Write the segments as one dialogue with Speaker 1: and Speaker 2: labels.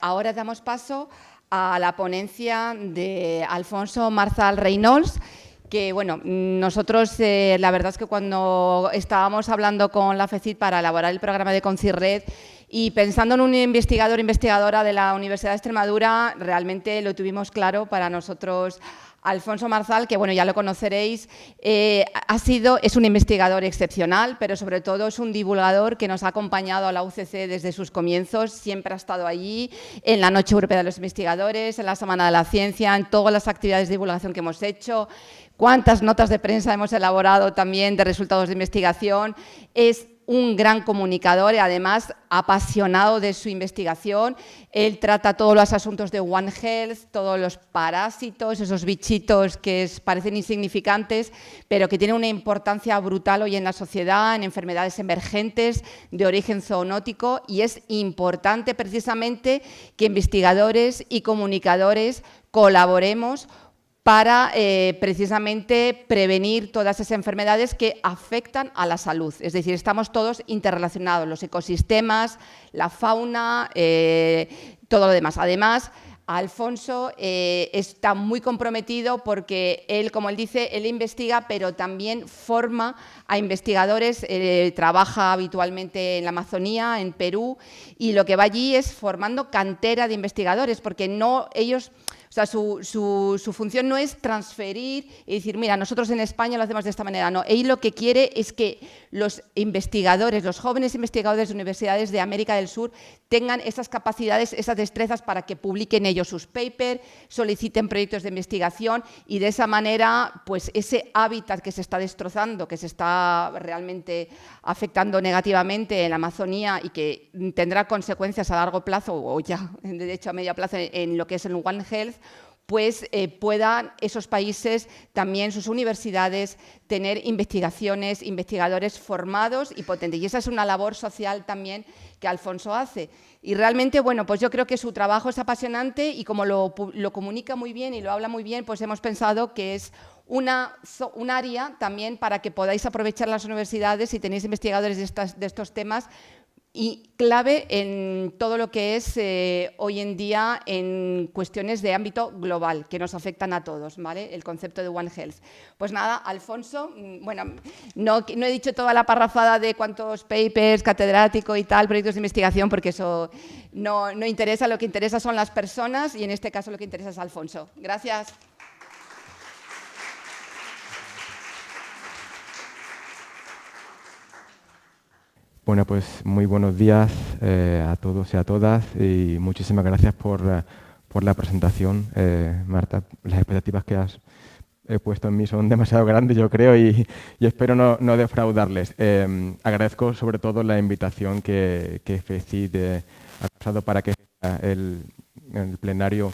Speaker 1: Ahora damos paso a la ponencia de Alfonso Marzal Reynolds, que bueno, nosotros la verdad es que cuando estábamos hablando con la FECIT para elaborar el programa de Concirred y pensando en un investigador o investigadora de la Universidad de Extremadura, realmente lo tuvimos claro para nosotros. Alfonso Marzal, que bueno, ya lo conoceréis, es un investigador excepcional, pero sobre todo es un divulgador que nos ha acompañado a la UCC desde sus comienzos, siempre ha estado allí, en la Noche Europea de los Investigadores, en la Semana de la Ciencia, en todas las actividades de divulgación que hemos hecho, cuántas notas de prensa hemos elaborado también de resultados de investigación. Es un gran comunicador y además apasionado de su investigación. Él trata todos los asuntos de One Health, todos los parásitos, esos bichitos que parecen insignificantes, pero que tienen una importancia brutal hoy en la sociedad, en enfermedades emergentes de origen zoonótico, y es importante precisamente que investigadores y comunicadores colaboremos para precisamente prevenir todas esas enfermedades que afectan a la salud. Es decir, estamos todos interrelacionados, los ecosistemas, la fauna, todo lo demás. Además, Alfonso está muy comprometido porque él, como él dice, él investiga, pero también forma a investigadores, trabaja habitualmente en la Amazonía, en Perú, y lo que va allí es formando cantera de investigadores, porque no ellos... O sea, su función no es transferir y decir, mira, nosotros en España lo hacemos de esta manera. No, él lo que quiere es que los investigadores, los jóvenes investigadores de universidades de América del Sur tengan esas capacidades, esas destrezas para que publiquen ellos sus papers, soliciten proyectos de investigación y de esa manera, pues ese hábitat que se está destrozando, que se está realmente afectando negativamente en la Amazonía y que tendrá consecuencias a largo plazo o ya, de hecho, a medio plazo en lo que es el One Health, pues puedan esos países, también sus universidades, tener investigaciones, investigadores formados y potentes. Y esa es una labor social también que Alfonso hace. Y realmente, bueno, pues yo creo que su trabajo es apasionante y como lo comunica muy bien y lo habla muy bien, pues hemos pensado que es un área también para que podáis aprovechar las universidades si tenéis investigadores de estos temas, y clave en todo lo que es hoy en día en cuestiones de ámbito global que nos afectan a todos, ¿vale? El concepto de One Health. Pues nada, Alfonso, bueno, no he dicho toda la parrafada de cuántos papers, catedrático y tal, proyectos de investigación, porque eso no interesa, lo que interesa son las personas y en este caso lo que interesa es Alfonso. Gracias.
Speaker 2: Bueno, pues muy buenos días a todos y a todas y muchísimas gracias por la presentación, Marta. Las expectativas que has puesto en mí son demasiado grandes, yo creo, y espero no defraudarles. Agradezco sobre todo la invitación que FECIT ha pasado para que el plenario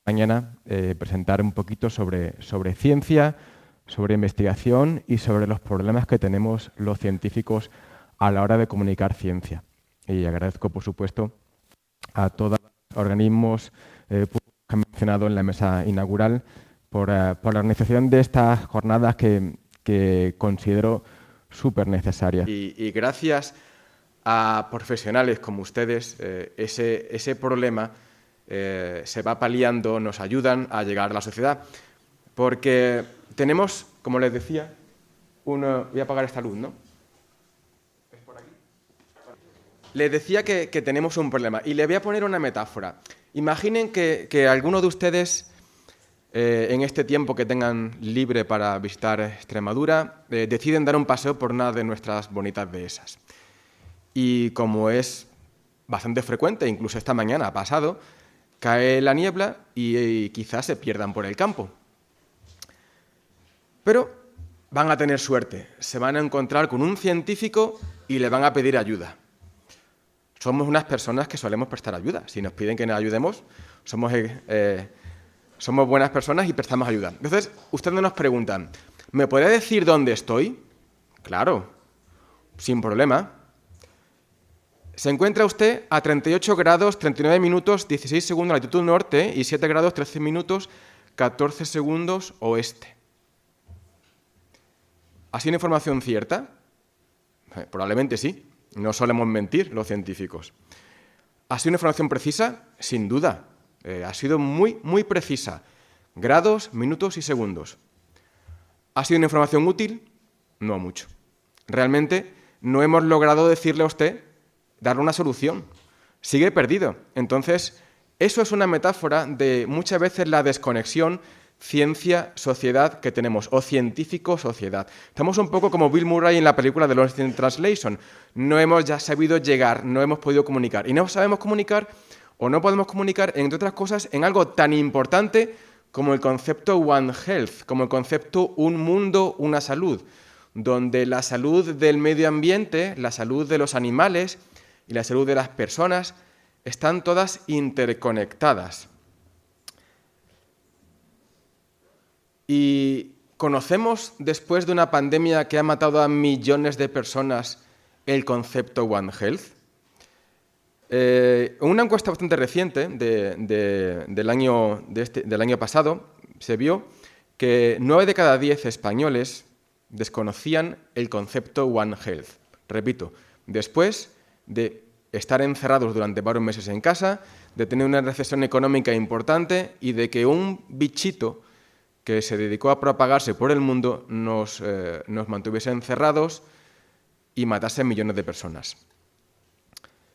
Speaker 2: mañana presentar un poquito sobre ciencia, sobre investigación y sobre los problemas que tenemos los científicos a la hora de comunicar ciencia. Y agradezco, por supuesto, a todos los organismos que han mencionado en la mesa inaugural por la organización de estas jornadas que considero súper necesarias. Y gracias a profesionales como ustedes, ese problema se va paliando, nos ayudan a llegar a la sociedad. Porque tenemos, como les decía, voy a apagar esta luz, ¿no? Les decía que tenemos un problema y le voy a poner una metáfora. Imaginen que alguno de ustedes, en este tiempo que tengan libre para visitar Extremadura, deciden dar un paseo por una de nuestras bonitas dehesas. Y como es bastante frecuente, incluso esta mañana ha pasado, cae la niebla y quizás se pierdan por el campo. Pero van a tener suerte, se van a encontrar con un científico y le van a pedir ayuda. Somos unas personas que solemos prestar ayuda. Si nos piden que nos ayudemos, somos buenas personas y prestamos ayuda. Entonces, ustedes nos preguntan, ¿me podría decir dónde estoy? Claro, sin problema. Se encuentra usted a 38 grados, 39 minutos, 16 segundos latitud norte y 7 grados, 13 minutos, 14 segundos oeste. ¿Ha sido información cierta? Probablemente sí. No solemos mentir los científicos.
Speaker 3: ¿Ha sido una información precisa? Sin duda. Ha sido muy, muy precisa. Grados, minutos y segundos. ¿Ha sido una información útil? No mucho. Realmente no hemos logrado decirle a usted, darle una solución. Sigue perdido. Entonces, eso es una metáfora de muchas veces la desconexión ciencia-sociedad que tenemos, o científico-sociedad. Estamos un poco como Bill Murray en la película de Lost in Translation. No hemos ya sabido llegar, no hemos podido comunicar. Y no sabemos comunicar o no podemos comunicar, entre otras cosas, en algo tan importante como el concepto One Health, como el concepto un mundo, una salud, donde la salud del medio ambiente, la salud de los animales y la salud de las personas están todas interconectadas. Y conocemos, después de una pandemia que ha matado a millones de personas, el concepto One Health. Una encuesta bastante reciente del año pasado se vio que 9 de cada 10 españoles desconocían el concepto One Health. Repito, después de estar encerrados durante varios meses en casa, de tener una recesión económica importante y de que un bichito que se dedicó a propagarse por el mundo nos mantuviese encerrados y matase a millones de personas.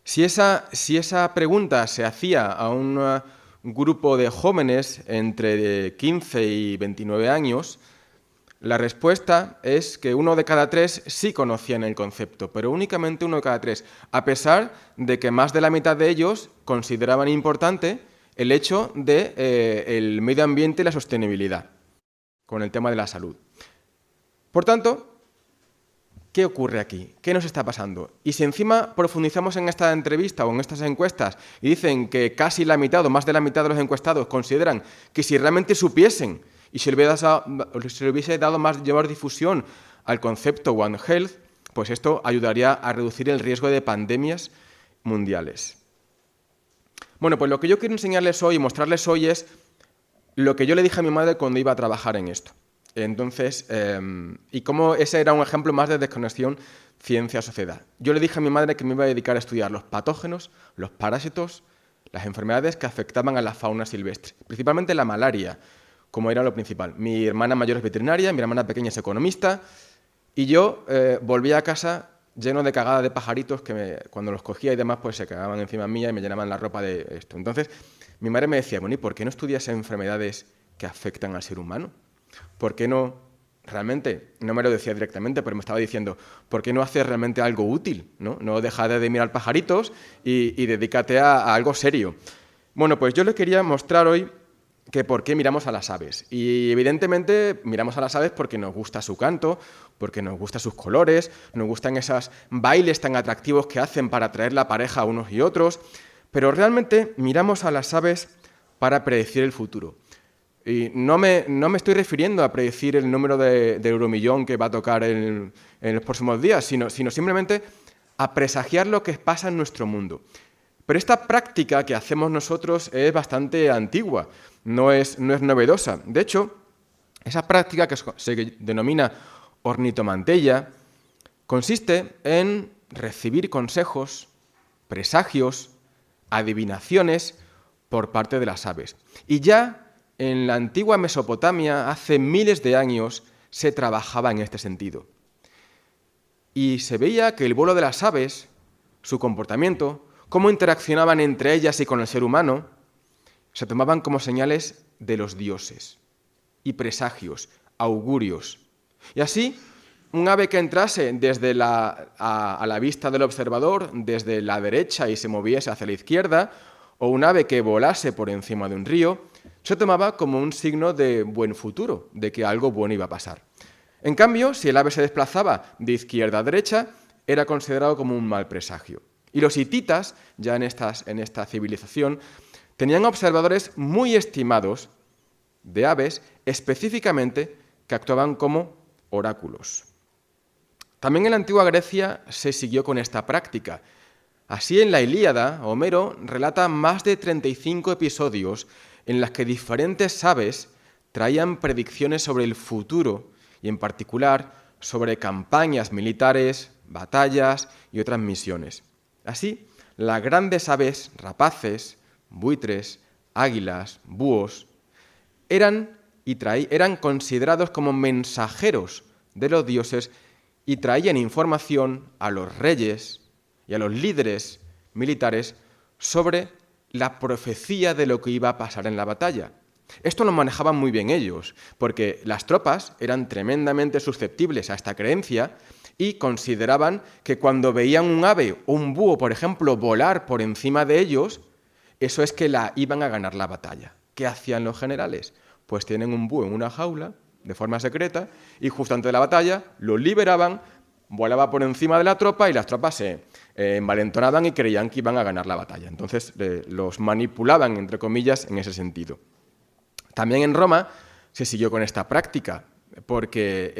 Speaker 3: Si esa pregunta se hacía a un grupo de jóvenes entre 15 y 29 años, la respuesta es que 1 de cada 3 sí conocían el concepto, pero únicamente 1 de cada 3, a pesar de que más de la mitad de ellos consideraban importante el hecho del medio ambiente y la sostenibilidad con el tema de la salud. Por tanto, ¿qué ocurre aquí? ¿Qué nos está pasando? Y si encima profundizamos en esta entrevista o en estas encuestas y dicen que casi la mitad o más de la mitad de los encuestados consideran que si realmente supiesen y se le hubiese dado mayor difusión al concepto One Health, pues esto ayudaría a reducir el riesgo de pandemias mundiales. Bueno, pues lo que yo quiero enseñarles hoy y mostrarles hoy es lo que yo le dije a mi madre cuando iba a trabajar en esto. Entonces, y cómo ese era un ejemplo más de desconexión ciencia-sociedad. Yo le dije a mi madre que me iba a dedicar a estudiar los patógenos, los parásitos, las enfermedades que afectaban a la fauna silvestre, principalmente la malaria, como era lo principal. Mi hermana mayor es veterinaria, mi hermana pequeña es economista, y yo volvía a casa lleno de cagada de pajaritos que cuando los cogía y demás pues se cagaban encima mía y me llenaban la ropa de esto. Entonces, mi madre me decía, bueno, ¿y por qué no estudias enfermedades que afectan al ser humano? ¿Por qué no, realmente, no me lo decía directamente, pero me estaba diciendo, ¿por qué no haces realmente algo útil? No deja de mirar pajaritos y dedícate a algo serio. Bueno, pues yo les quería mostrar hoy que por qué miramos a las aves. Y evidentemente miramos a las aves porque nos gusta su canto, porque nos gustan sus colores, nos gustan esos bailes tan atractivos que hacen para atraer la pareja a unos y otros, pero realmente miramos a las aves para predecir el futuro. Y no me estoy refiriendo a predecir el número de euromillón que va a tocar en los próximos días, sino simplemente a presagiar lo que pasa en nuestro mundo. Pero esta práctica que hacemos nosotros es bastante antigua, no es novedosa. De hecho, esa práctica que se denomina ornitomantella consiste en recibir consejos, presagios, adivinaciones por parte de las aves. Y ya en la antigua Mesopotamia, hace miles de años, se trabajaba en este sentido. Y se veía que el vuelo de las aves, su comportamiento, cómo interaccionaban entre ellas y con el ser humano, se tomaban como señales de los dioses y presagios, augurios. Y así, un ave que entrase a la vista del observador desde la derecha y se moviese hacia la izquierda, o un ave que volase por encima de un río, se tomaba como un signo de buen futuro, de que algo bueno iba a pasar. En cambio, si el ave se desplazaba de izquierda a derecha, era considerado como un mal presagio. Y los hititas, ya en esta civilización, tenían observadores muy estimados de aves, específicamente que actuaban como oráculos. También en la antigua Grecia se siguió con esta práctica. Así, en la Ilíada, Homero relata más de 35 episodios en los que diferentes aves traían predicciones sobre el futuro y, en particular, sobre campañas militares, batallas y otras misiones. Así, las grandes aves, rapaces, buitres, águilas, búhos, eran considerados como mensajeros de los dioses y traían información a los reyes y a los líderes militares sobre la profecía de lo que iba a pasar en la batalla. Esto lo manejaban muy bien ellos, porque las tropas eran tremendamente susceptibles a esta creencia y consideraban que cuando veían un ave o un búho, por ejemplo, volar por encima de ellos, eso es que iban a ganar la batalla. ¿Qué hacían los generales? Pues tienen un búho en una jaula, de forma secreta, y justo antes de la batalla lo liberaban, volaba por encima de la tropa y las tropas se envalentonaban y creían que iban a ganar la batalla. Entonces los manipulaban, entre comillas, en ese sentido. También en Roma se siguió con esta práctica, porque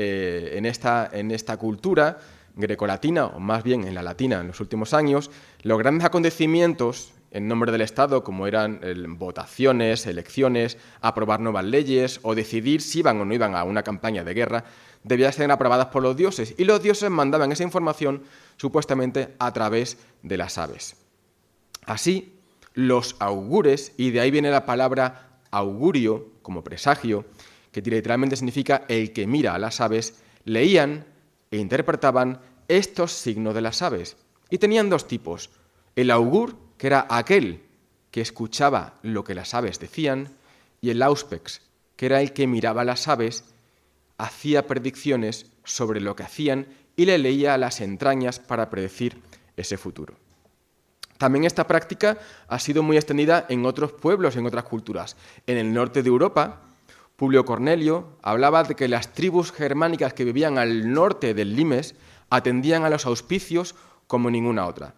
Speaker 3: en esta cultura grecolatina, o más bien en la latina en los últimos años, los grandes acontecimientos en nombre del Estado, como eran votaciones, elecciones, aprobar nuevas leyes o decidir si iban o no iban a una campaña de guerra, debían ser aprobadas por los dioses, y los dioses mandaban esa información supuestamente a través de las aves. Así, los augures, y de ahí viene la palabra augurio, como presagio, que literalmente significa el que mira a las aves, leían e interpretaban estos signos de las aves. Y tenían dos tipos: el augur, que era aquel que escuchaba lo que las aves decían, y el auspex, que era el que miraba a las aves, hacía predicciones sobre lo que hacían y le leía a las entrañas para predecir ese futuro. También esta práctica ha sido muy extendida en otros pueblos, en otras culturas. En el norte de Europa, Publio Cornelio hablaba de que las tribus germánicas que vivían al norte del Limes atendían a los auspicios como ninguna otra.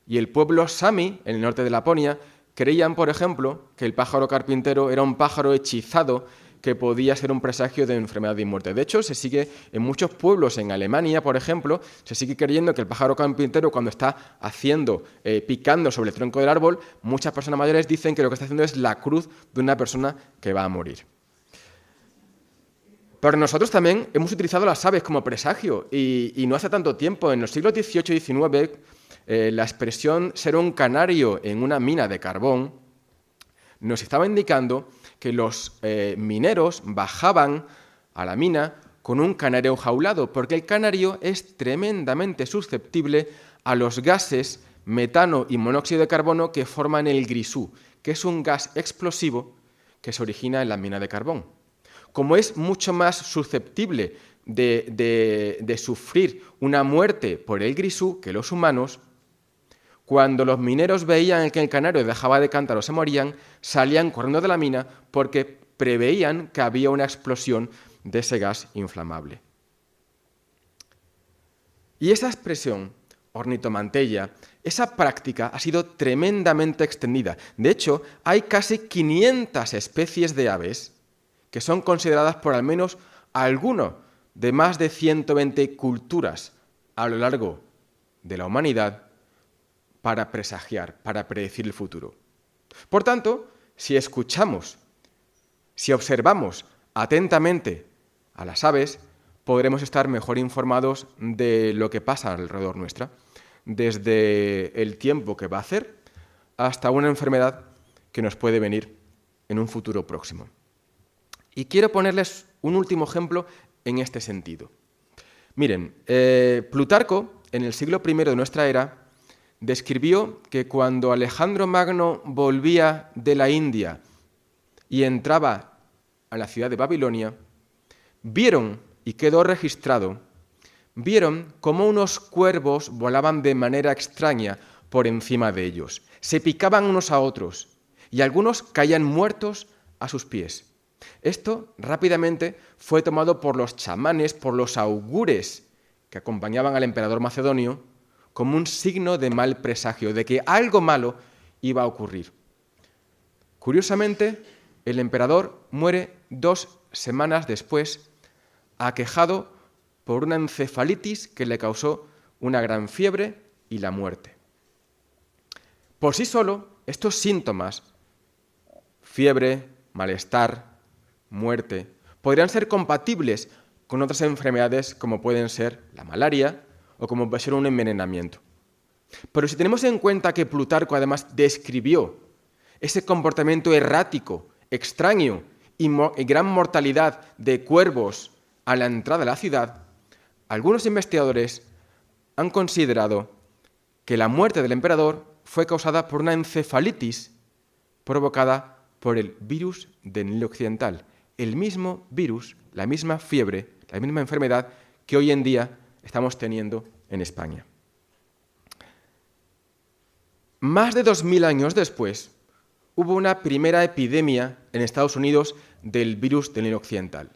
Speaker 3: Y el pueblo Sami, en el norte de Laponia, creían, por ejemplo, que el pájaro carpintero era un pájaro hechizado que podía ser un presagio de enfermedad y muerte. De hecho, se sigue en muchos pueblos en Alemania, por ejemplo, se sigue creyendo que el pájaro carpintero, cuando está picando sobre el tronco del árbol, muchas personas mayores dicen que lo que está haciendo es la cruz de una persona que va a morir. Pero nosotros también hemos utilizado las aves como presagio, y no hace tanto tiempo, en los siglos XVIII y XIX, la expresión ser un canario en una mina de carbón nos estaba indicando que los mineros bajaban a la mina con un canario enjaulado, porque el canario es tremendamente susceptible a los gases metano y monóxido de carbono que forman el grisú, que es un gas explosivo que se origina en la mina de carbón. Como es mucho más susceptible de sufrir una muerte por el grisú que los humanos, cuando los mineros veían que el canario dejaba de cantar o se morían, salían corriendo de la mina porque preveían que había una explosión de ese gas inflamable. Y esa expresión, ornitomantella, esa práctica ha sido tremendamente extendida. De hecho, hay casi 500 especies de aves que son consideradas por al menos alguno de más de 120 culturas a lo largo de la humanidad para presagiar, para predecir el futuro. Por tanto, si escuchamos, si observamos atentamente a las aves, podremos estar mejor informados de lo que pasa alrededor nuestra, desde el tiempo que va a hacer hasta una enfermedad que nos puede venir en un futuro próximo. Y quiero ponerles un último ejemplo en este sentido. Miren, Plutarco, en el siglo I de nuestra era, describió que cuando Alejandro Magno volvía de la India y entraba a la ciudad de Babilonia, vieron, y quedó registrado, vieron cómo unos cuervos volaban de manera extraña por encima de ellos. Se picaban unos a otros y algunos caían muertos a sus pies. Esto rápidamente fue tomado por los chamanes, por los augures que acompañaban al emperador macedonio, como un signo de mal presagio, de que algo malo iba a ocurrir. Curiosamente, el emperador muere 2 semanas después, aquejado por una encefalitis que le causó una gran fiebre y la muerte. Por sí solo, estos síntomas, fiebre, malestar, muerte, podrían ser compatibles con otras enfermedades como pueden ser la malaria o como puede ser un envenenamiento. Pero si tenemos en cuenta que Plutarco además describió ese comportamiento errático, extraño y gran mortalidad de cuervos a la entrada de la ciudad, algunos investigadores han considerado que la muerte del emperador fue causada por una encefalitis provocada por el virus del Nilo Occidental, el mismo virus, la misma fiebre, la misma enfermedad que hoy en día estamos teniendo en España. Más de 2000 años después, hubo una primera epidemia en Estados Unidos del virus del Nilo Occidental.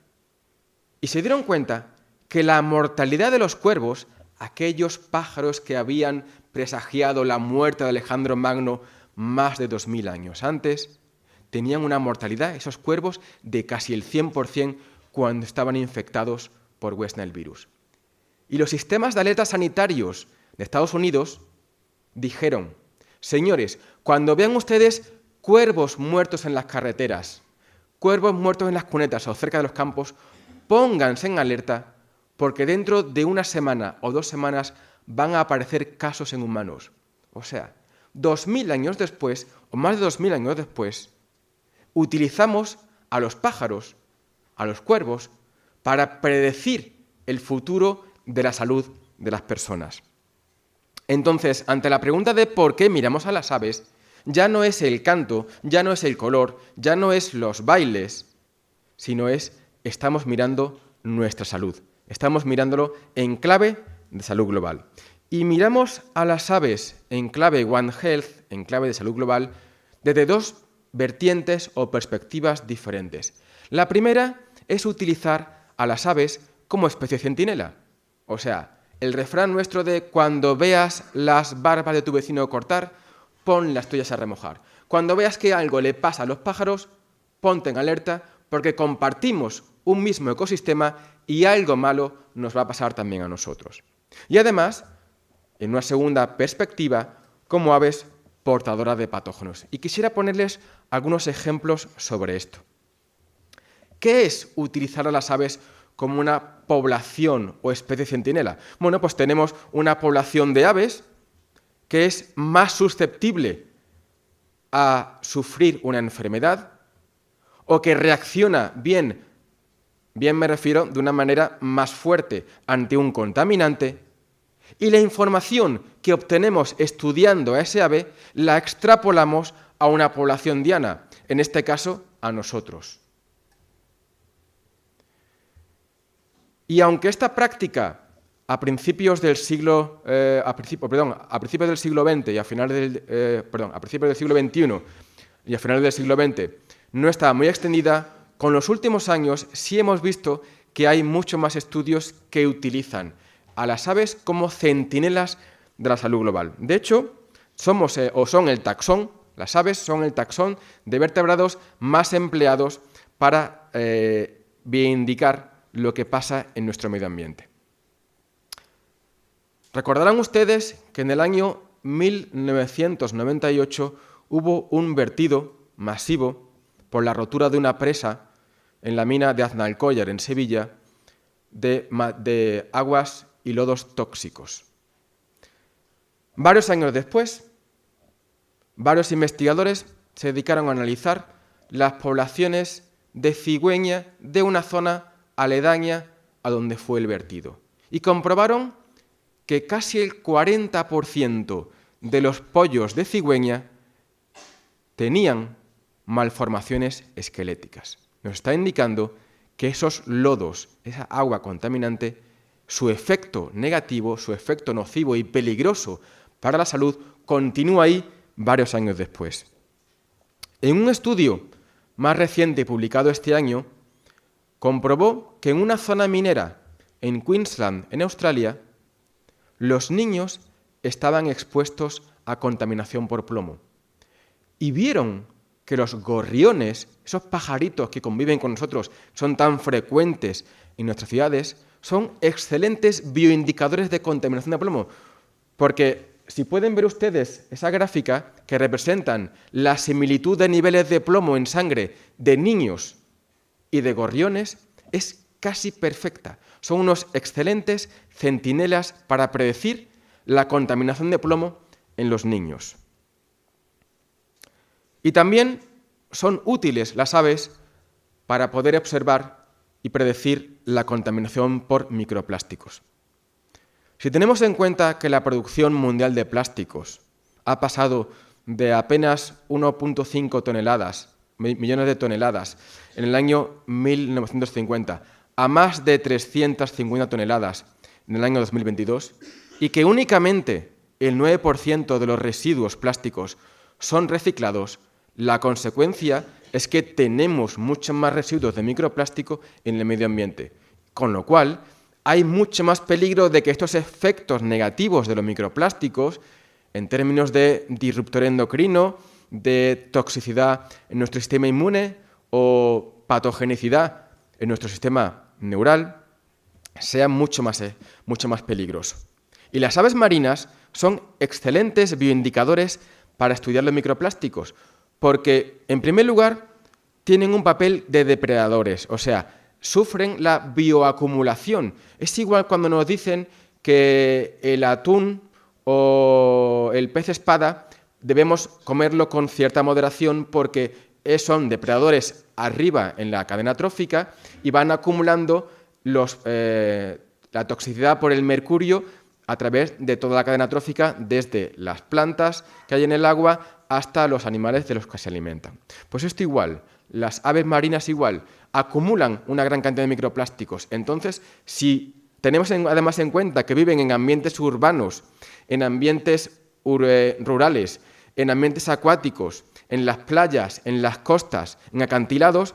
Speaker 3: Y se dieron cuenta que la mortalidad de los cuervos, aquellos pájaros que habían presagiado la muerte de Alejandro Magno más de 2000 años antes, tenían una mortalidad, esos cuervos, de casi el 100% cuando estaban infectados por West Nile virus. Y los sistemas de alerta sanitarios de Estados Unidos dijeron: señores, cuando vean ustedes cuervos muertos en las carreteras, cuervos muertos en las cunetas o cerca de los campos, pónganse en alerta porque dentro de una semana o 2 semanas van a aparecer casos en humanos. O sea, 2000 años después, o más de 2000 años después, utilizamos a los pájaros, a los cuervos, para predecir el futuro de la salud de las personas. Entonces, ante la pregunta de por qué miramos a las aves, ya no es el canto, ya no es el color, ya no es los bailes, sino estamos mirando nuestra salud. Estamos mirándolo en clave de salud global. Y miramos a las aves en clave One Health, en clave de salud global, desde 2 vertientes o perspectivas diferentes. La primera es utilizar a las aves como especie centinela. O sea, el refrán nuestro de cuando veas las barbas de tu vecino cortar, pon las tuyas a remojar. Cuando veas que algo le pasa a los pájaros, ponte en alerta porque compartimos un mismo ecosistema y algo malo nos va a pasar también a nosotros. Y además, en una segunda perspectiva, como aves portadoras de patógenos. Y quisiera ponerles algunos ejemplos sobre esto. ¿Qué es utilizar a las aves como una población o especie centinela? Bueno, pues tenemos una población de aves que es más susceptible a sufrir una enfermedad o que reacciona bien me refiero de una manera más fuerte ante un contaminante, y la información que obtenemos estudiando a ese ave la extrapolamos a una población diana, en este caso a nosotros. Y aunque esta práctica a principios del siglo XX y a finales a principios del siglo XXI y a finales del siglo XX no estaba muy extendida, con los últimos años sí hemos visto que hay mucho más estudios que utilizan a las aves como centinelas de la salud global. De hecho, las aves son el taxón de vertebrados más empleados para indicar lo que pasa en nuestro medio ambiente. Recordarán ustedes que en el año 1998 hubo un vertido masivo por la rotura de una presa en la mina de Aznalcóllar, en Sevilla, de aguas y lodos tóxicos. Varios años después, varios investigadores se dedicaron a analizar las poblaciones de cigüeña de una zona aledaña a donde fue el vertido y comprobaron que casi el 40% de los pollos de cigüeña tenían malformaciones esqueléticas. Nos está indicando que esos lodos, esa agua contaminante, su efecto negativo, su efecto nocivo y peligroso para la salud continúa ahí varios años después. En un estudio más reciente publicado este año, comprobó que en una zona minera en Queensland, en Australia, los niños estaban expuestos a contaminación por plomo. Y vieron que los gorriones, esos pajaritos que conviven con nosotros, son tan frecuentes en nuestras ciudades, son excelentes bioindicadores de contaminación de plomo. Porque si pueden ver ustedes esa gráfica que representan la similitud de niveles de plomo en sangre de niños y de gorriones, es casi perfecta. Son unos excelentes centinelas para predecir la contaminación de plomo en los niños. Y también son útiles las aves para poder observar y predecir la contaminación por microplásticos. Si tenemos en cuenta que la producción mundial de plásticos ha pasado de apenas 1,5 millones de toneladas en el año 1950 a más de 350 toneladas en el año 2022 y que únicamente el 9% de los residuos plásticos son reciclados, la consecuencia es que tenemos muchos más residuos de microplástico en el medio ambiente, con lo cual hay mucho más peligro de que estos efectos negativos de los microplásticos, en términos de disruptor endocrino, de toxicidad en nuestro sistema inmune o patogenicidad en nuestro sistema neural, sean mucho más peligrosos. Y las aves marinas son excelentes bioindicadores para estudiar los microplásticos, porque, en primer lugar, tienen un papel de depredadores, o sea, sufren la bioacumulación. Es igual cuando nos dicen que el atún o el pez espada debemos comerlo con cierta moderación porque son depredadores arriba en la cadena trófica y van acumulando la toxicidad por el mercurio a través de toda la cadena trófica, desde las plantas que hay en el agua hasta los animales de los que se alimentan. Pues esto igual, las aves marinas igual, acumulan una gran cantidad de microplásticos. Entonces, si tenemos además en cuenta que viven en ambientes urbanos, en ambientes rurales, en ambientes acuáticos, en las playas, en las costas, en acantilados,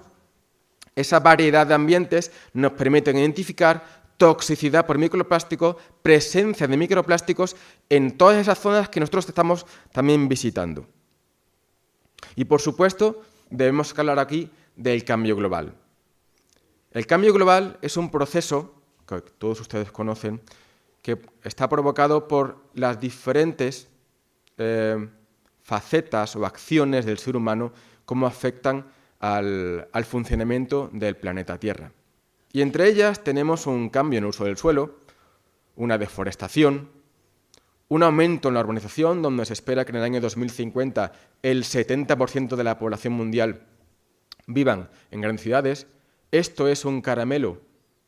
Speaker 3: esa variedad de ambientes nos permiten identificar toxicidad por microplástico, presencia de microplásticos en todas esas zonas que nosotros estamos también visitando. Y por supuesto, debemos hablar aquí del cambio global. El cambio global es un proceso que todos ustedes conocen, que está provocado por las diferentes facetas o acciones del ser humano, cómo afectan al funcionamiento del planeta Tierra. Y entre ellas tenemos un cambio en el uso del suelo, una deforestación, un aumento en la urbanización, donde se espera que en el año 2050 el 70% de la población mundial vivan en grandes ciudades. Esto es un caramelo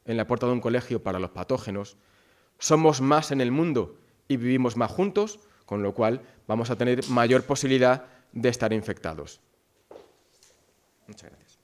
Speaker 3: en la puerta de un colegio para los patógenos. Somos más en el mundo y vivimos más juntos, con lo cual vamos a tener mayor posibilidad de estar infectados. Muchas gracias.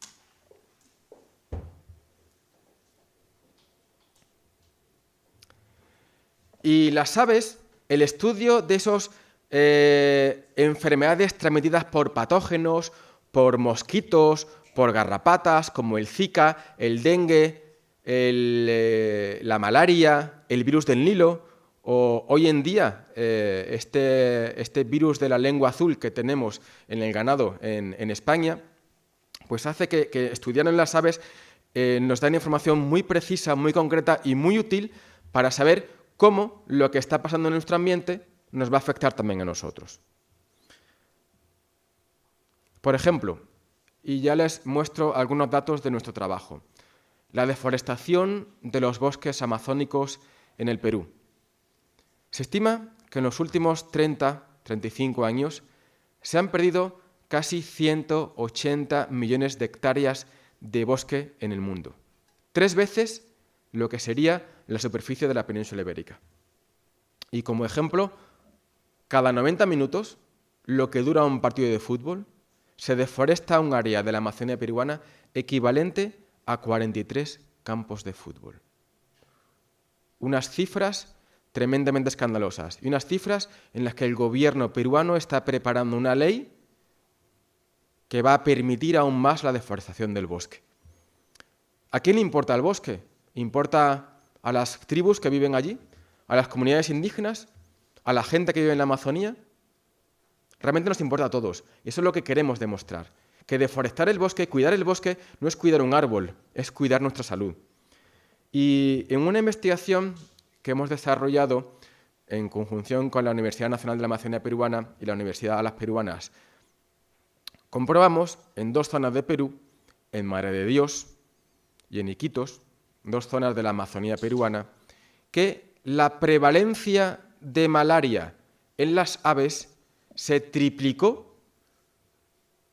Speaker 3: Y las aves, el estudio de esas enfermedades transmitidas por patógenos, por mosquitos, por garrapatas, como el Zika, el dengue, la malaria, el virus del Nilo, o hoy en día este virus de la lengua azul que tenemos en el ganado en España, pues hace que estudiar en las aves nos da información muy precisa, muy concreta y muy útil para saber cómo lo que está pasando en nuestro ambiente nos va a afectar también a nosotros. Por ejemplo, y ya les muestro algunos datos de nuestro trabajo, la deforestación de los bosques amazónicos en el Perú. Se estima que en los últimos 35 años se han perdido casi 180 millones de hectáreas de bosque en el mundo. 3 veces lo que sería la superficie de la península ibérica. Y como ejemplo, cada 90 minutos, lo que dura un partido de fútbol, se deforesta un área de la Amazonía peruana equivalente a 43 campos de fútbol. Unas cifras tremendamente escandalosas y unas cifras en las que el gobierno peruano está preparando una ley que va a permitir aún más la deforestación del bosque. ¿A quién le importa el bosque? ¿Importa a las tribus que viven allí? ¿A las comunidades indígenas? ¿A la gente que vive en la Amazonía? Realmente nos importa a todos. Y eso es lo que queremos demostrar. Que deforestar el bosque, cuidar el bosque, no es cuidar un árbol, es cuidar nuestra salud. Y en una investigación que hemos desarrollado en conjunción con la Universidad Nacional de la Amazonía Peruana y la Universidad Alas Peruanas, comprobamos en 2 zonas de Perú, en Madre de Dios y en Iquitos, 2 zonas de la Amazonía peruana, que la prevalencia de malaria en las aves se triplicó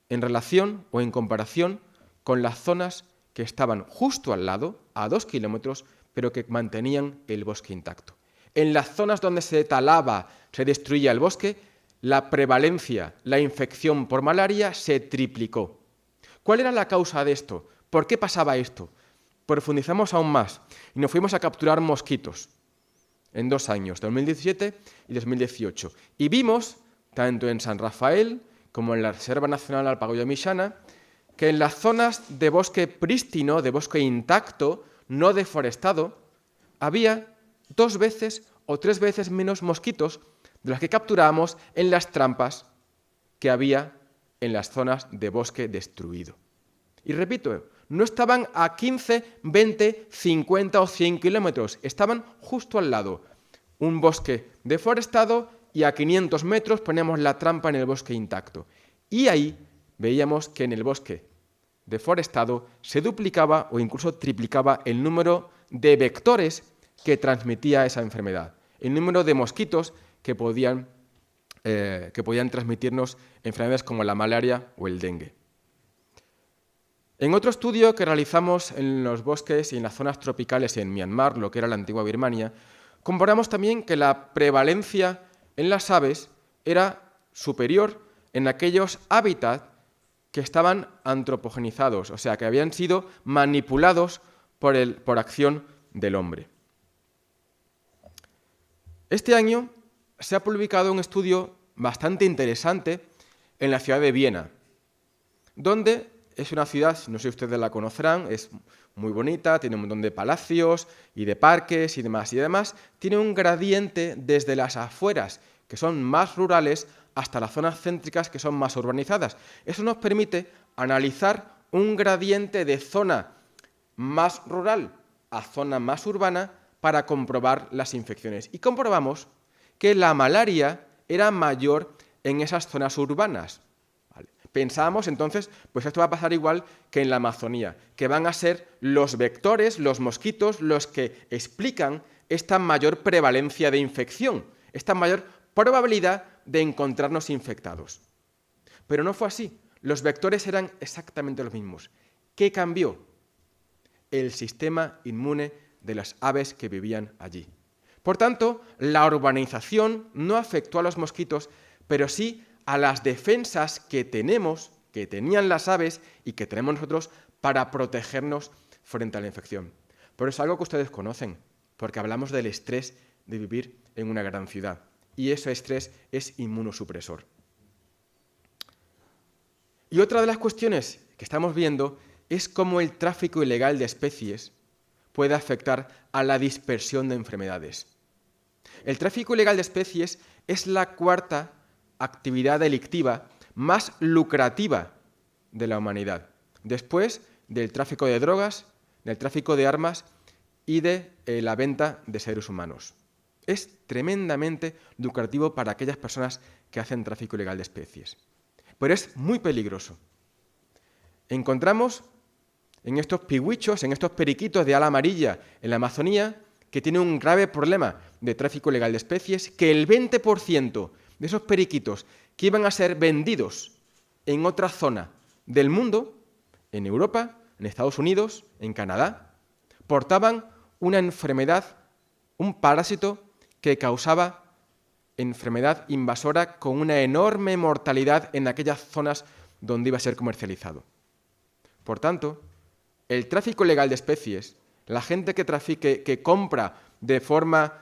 Speaker 3: en relación o en comparación con las zonas que estaban justo al lado, a 2 kilómetros, pero que mantenían el bosque intacto. En las zonas donde se talaba, se destruía el bosque, la prevalencia, la infección por malaria se triplicó. ¿Cuál era la causa de esto? ¿Por qué pasaba esto? Profundizamos aún más y nos fuimos a capturar mosquitos en 2 años, 2017 y 2018. Y vimos, tanto en San Rafael como en la Reserva Nacional Alpagoya-Mixana, que en las zonas de bosque prístino, de bosque intacto, no deforestado, había 2 veces o 3 veces menos mosquitos de los que capturábamos en las trampas que había en las zonas de bosque destruido. Y repito, no estaban a 15, 20, 50 o 100 kilómetros, estaban justo al lado. Un bosque deforestado y a 500 metros poníamos la trampa en el bosque intacto. Y ahí veíamos que en el bosque deforestado se duplicaba o incluso triplicaba el número de vectores que transmitía esa enfermedad, el número de mosquitos que podían transmitirnos enfermedades como la malaria o el dengue. En otro estudio que realizamos en los bosques y en las zonas tropicales en Myanmar, lo que era la antigua Birmania, comparamos también que la prevalencia en las aves era superior en aquellos hábitats que estaban antropogenizados, o sea, que habían sido manipulados por acción del hombre. Este año se ha publicado un estudio bastante interesante en la ciudad de Viena, donde es una ciudad, no sé si ustedes la conocerán, es muy bonita, tiene un montón de palacios y de parques y demás. Y además tiene un gradiente desde las afueras, que son más rurales, hasta las zonas céntricas, que son más urbanizadas. Eso nos permite analizar un gradiente de zona más rural a zona más urbana para comprobar las infecciones. Y comprobamos que la malaria era mayor en esas zonas urbanas. Pensábamos entonces, pues esto va a pasar igual que en la Amazonía, que van a ser los vectores, los mosquitos, los que explican esta mayor prevalencia de infección, esta mayor probabilidad de encontrarnos infectados. Pero no fue así. Los vectores eran exactamente los mismos. ¿Qué cambió? El sistema inmune de las aves que vivían allí. Por tanto, la urbanización no afectó a los mosquitos, pero sí a las defensas que tenían las aves y que tenemos nosotros para protegernos frente a la infección. Pero es algo que ustedes conocen, porque hablamos del estrés de vivir en una gran ciudad. Y ese estrés es inmunosupresor. Y otra de las cuestiones que estamos viendo es cómo el tráfico ilegal de especies puede afectar a la dispersión de enfermedades. El tráfico ilegal de especies es la 4ª actividad delictiva más lucrativa de la humanidad, después del tráfico de drogas, del tráfico de armas y de la venta de seres humanos. Es tremendamente lucrativo para aquellas personas que hacen tráfico ilegal de especies. Pero es muy peligroso. Encontramos en estos pigüichos, en estos periquitos de ala amarilla en la Amazonía, que tienen un grave problema de tráfico ilegal de especies, que el 20% de esos periquitos que iban a ser vendidos en otra zona del mundo, en Europa, en Estados Unidos, en Canadá, portaban una enfermedad, un parásito que causaba enfermedad invasora con una enorme mortalidad en aquellas zonas donde iba a ser comercializado. Por tanto, el tráfico ilegal de especies, la gente que compra de forma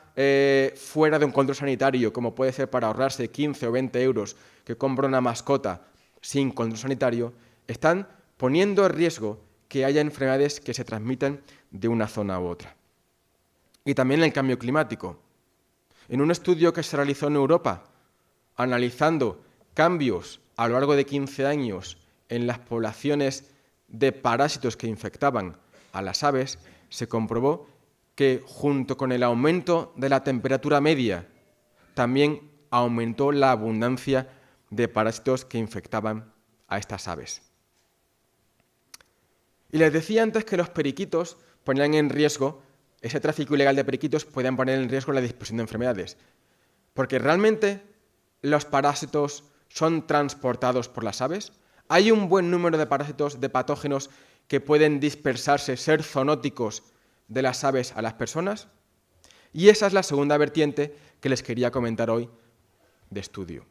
Speaker 3: fuera de un control sanitario, como puede ser para ahorrarse 15 o 20 euros, que compra una mascota sin control sanitario, están poniendo en riesgo que haya enfermedades que se transmitan de una zona u otra. Y también el cambio climático. En un estudio que se realizó en Europa, analizando cambios a lo largo de 15 años en las poblaciones de parásitos que infectaban a las aves, se comprobó que junto con el aumento de la temperatura media, también aumentó la abundancia de parásitos que infectaban a estas aves. Y les decía antes que los periquitos ponían en riesgo, ese tráfico ilegal de periquitos podían poner en riesgo la dispersión de enfermedades, porque realmente los parásitos son transportados por las aves? ¿Hay un buen número de parásitos, de patógenos que pueden dispersarse, ser zoonóticos de las aves a las personas? Y esa es la segunda vertiente que les quería comentar hoy de estudio.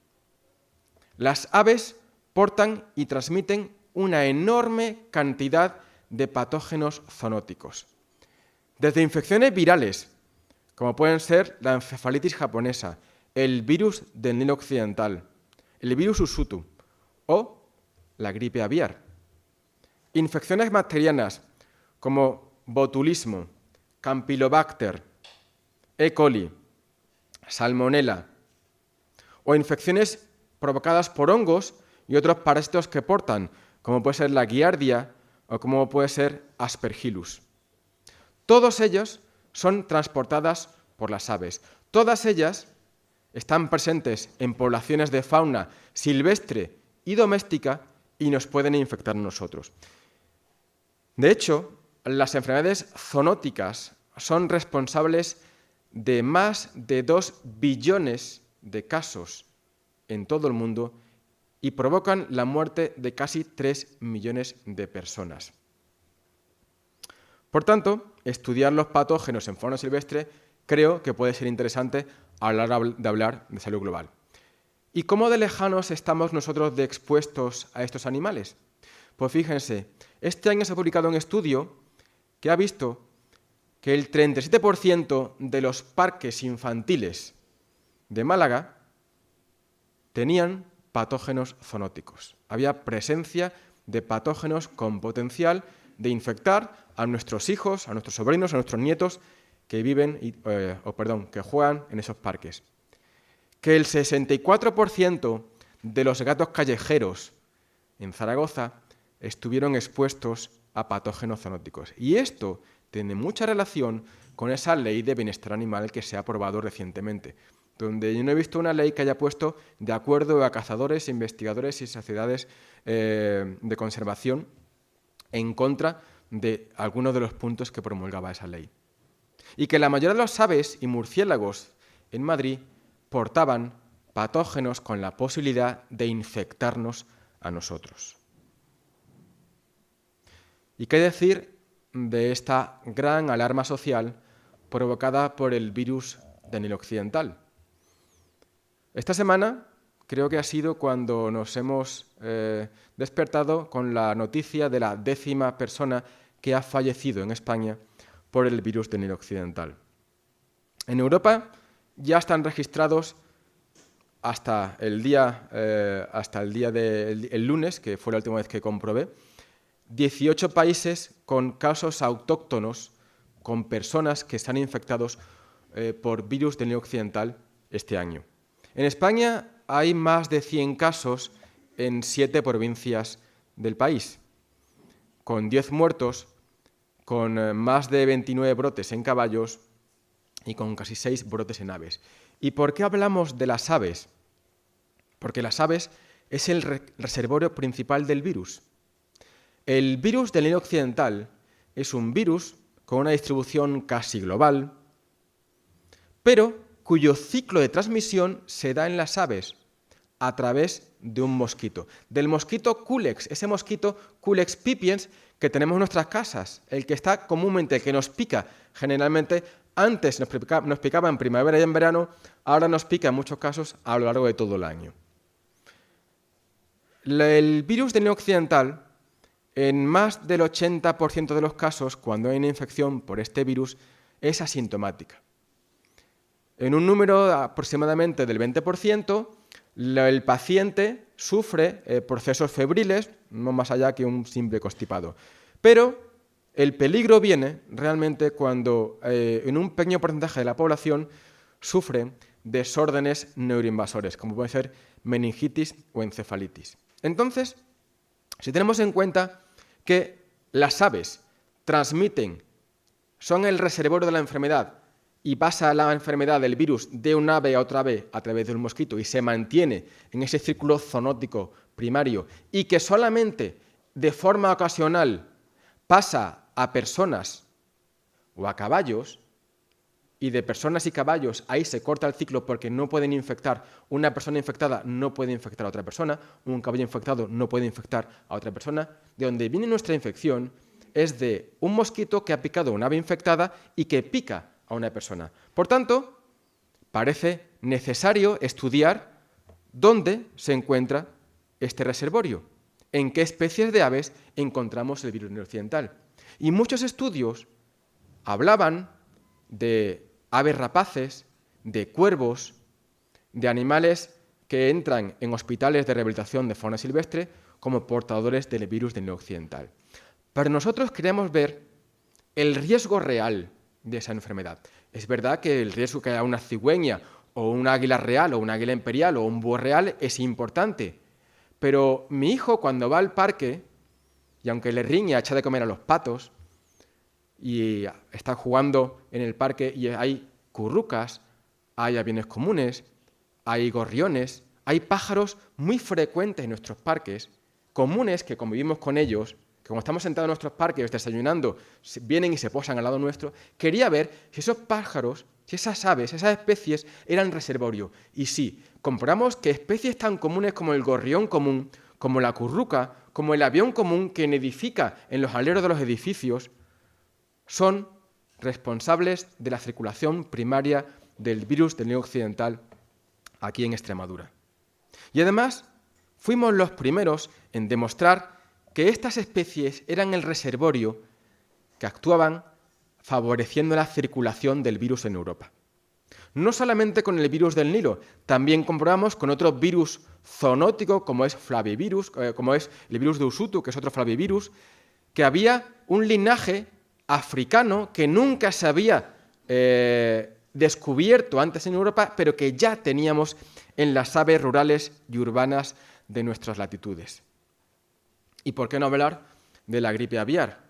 Speaker 3: Las aves portan y transmiten una enorme cantidad de patógenos zoonóticos. Desde infecciones virales, como pueden ser la encefalitis japonesa, el virus del Nilo Occidental, el virus Usutu o la gripe aviar. Infecciones bacterianas como botulismo, Campylobacter, E. coli, Salmonella o infecciones provocadas por hongos y otros parásitos que portan, como puede ser la Giardia o como puede ser Aspergillus. Todos ellos son transportadas por las aves. Todas ellas están presentes en poblaciones de fauna silvestre y doméstica y nos pueden infectar a nosotros. De hecho, las enfermedades zoonóticas son responsables de más de 2 billones de casos en todo el mundo y provocan la muerte de casi 3 millones de personas. Por tanto, estudiar los patógenos en fauna silvestre creo que puede ser interesante a la hora de hablar de salud global. ¿Y cómo de lejanos estamos nosotros de expuestos a estos animales? Pues fíjense, este año se ha publicado un estudio que ha visto que el 37% de los parques infantiles de Málaga tenían patógenos zoonóticos. Había presencia de patógenos con potencial de infectar a nuestros hijos, a nuestros sobrinos, a nuestros nietos que viven, que juegan en esos parques. Que el 64% de los gatos callejeros en Zaragoza estuvieron expuestos a patógenos zoonóticos. Y esto tiene mucha relación con esa ley de bienestar animal que se ha aprobado recientemente, donde yo no he visto una ley que haya puesto de acuerdo a cazadores, investigadores y sociedades de conservación en contra de algunos de los puntos que promulgaba esa ley. Y que la mayoría de los aves y murciélagos en Madrid portaban patógenos con la posibilidad de infectarnos a nosotros. ¿Y qué decir de esta gran alarma social provocada por el virus del Nilo Occidental? Esta semana creo que ha sido cuando nos hemos despertado con la noticia de la 10ª persona que ha fallecido en España por el virus del Nilo Occidental. En Europa ya están registrados hasta el lunes, que fue la última vez que comprobé, 18 países con casos autóctonos, con personas que están infectados por virus del Nilo Occidental este año. En España hay más de 100 casos en 7 provincias del país, con 10 muertos, con más de 29 brotes en caballos y con casi 6 brotes en aves. ¿Y por qué hablamos de las aves? Porque las aves es el reservorio principal del virus. El virus del Nilo Occidental es un virus con una distribución casi global, pero cuyo ciclo de transmisión se da en las aves a través de un mosquito. Del mosquito Culex, ese mosquito Culex pipiens que tenemos en nuestras casas, el que está comúnmente, el que nos pica generalmente. Antes nos picaba en primavera y en verano, ahora nos pica en muchos casos a lo largo de todo el año. El virus del Nilo Occidental, en más del 80% de los casos, cuando hay una infección por este virus, es asintomática. En un número aproximadamente del 20%, el paciente sufre procesos febriles, no más allá que un simple constipado. Pero el peligro viene realmente cuando en un pequeño porcentaje de la población sufre desórdenes neuroinvasores, como puede ser meningitis o encefalitis. Entonces, si tenemos en cuenta que las aves son el reservorio de la enfermedad y pasa la enfermedad del virus de un ave a otra ave a través de un mosquito y se mantiene en ese círculo zoonótico primario y que solamente de forma ocasional pasa a personas o a caballos, y de personas y caballos, ahí se corta el ciclo porque no pueden infectar. Una persona infectada no puede infectar a otra persona, un caballo infectado no puede infectar a otra persona. De donde viene nuestra infección es de un mosquito que ha picado a una ave infectada y que pica a una persona. Por tanto, parece necesario estudiar dónde se encuentra este reservorio, en qué especies de aves encontramos el virus occidental. Y muchos estudios hablaban de aves rapaces, de cuervos, de animales que entran en hospitales de rehabilitación de fauna silvestre como portadores del virus del Nilo occidental. Pero nosotros queremos ver el riesgo real de esa enfermedad. Es verdad que el riesgo que haya una cigüeña o un águila real o un águila imperial o un búho real es importante. Pero mi hijo cuando va al parque, y aunque le riña, echa de comer a los patos, y está jugando en el parque y hay currucas, hay aviones comunes, hay gorriones, hay pájaros muy frecuentes en nuestros parques, comunes que convivimos con ellos, que como estamos sentados en nuestros parques desayunando, vienen y se posan al lado nuestro. Quería ver si esos pájaros, si esas aves, esas especies eran reservorio. Y sí, comprobamos que especies tan comunes como el gorrión común, como la curruca, como el avión común que nidifica en los aleros de los edificios, son responsables de la circulación primaria del virus del Nilo occidental aquí en Extremadura. Y además, fuimos los primeros en demostrar que estas especies eran el reservorio que actuaban favoreciendo la circulación del virus en Europa. No solamente con el virus del Nilo, también comprobamos con otro virus zoonótico como es Flavivirus, como es el virus de Usutu, que es otro Flavivirus, que había un linaje africano que nunca se había descubierto antes en Europa, pero que ya teníamos en las aves rurales y urbanas de nuestras latitudes. ¿Y por qué no hablar de la gripe aviar?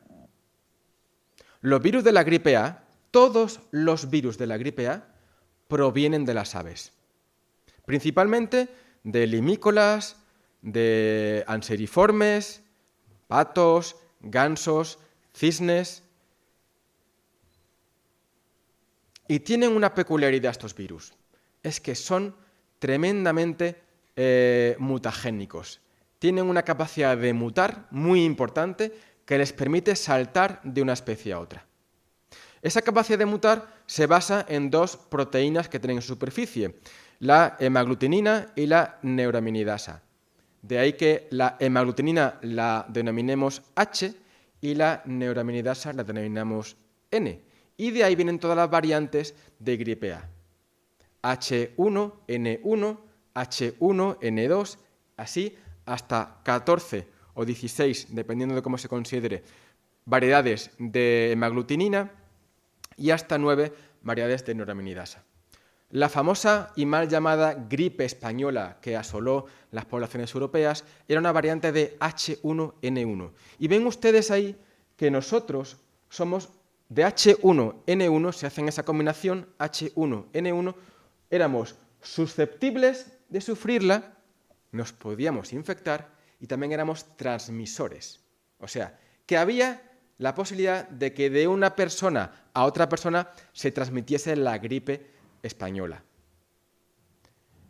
Speaker 3: Los virus de la gripe A, todos los virus de la gripe A, provienen de las aves. Principalmente de limícolas, de anseriformes, patos, gansos, cisnes. Y tienen una peculiaridad estos virus, es que son tremendamente mutagénicos. Tienen una capacidad de mutar muy importante que les permite saltar de una especie a otra. Esa capacidad de mutar se basa en dos proteínas que tienen en su superficie, la hemaglutinina y la neuraminidasa. De ahí que la hemaglutinina la denominemos H y la neuraminidasa la denominamos N. Y de ahí vienen todas las variantes de gripe A. H1N1, H1N2, así hasta 14 o 16, dependiendo de cómo se considere, variedades de hemaglutinina y hasta 9 variedades de neuraminidasa. La famosa y mal llamada gripe española que asoló las poblaciones europeas era una variante de H1N1. Y ven ustedes ahí que nosotros somos de H1N1, se hacen esa combinación, H1N1, éramos susceptibles de sufrirla, nos podíamos infectar y también éramos transmisores. O sea, que había la posibilidad de que de una persona a otra persona se transmitiese la gripe española.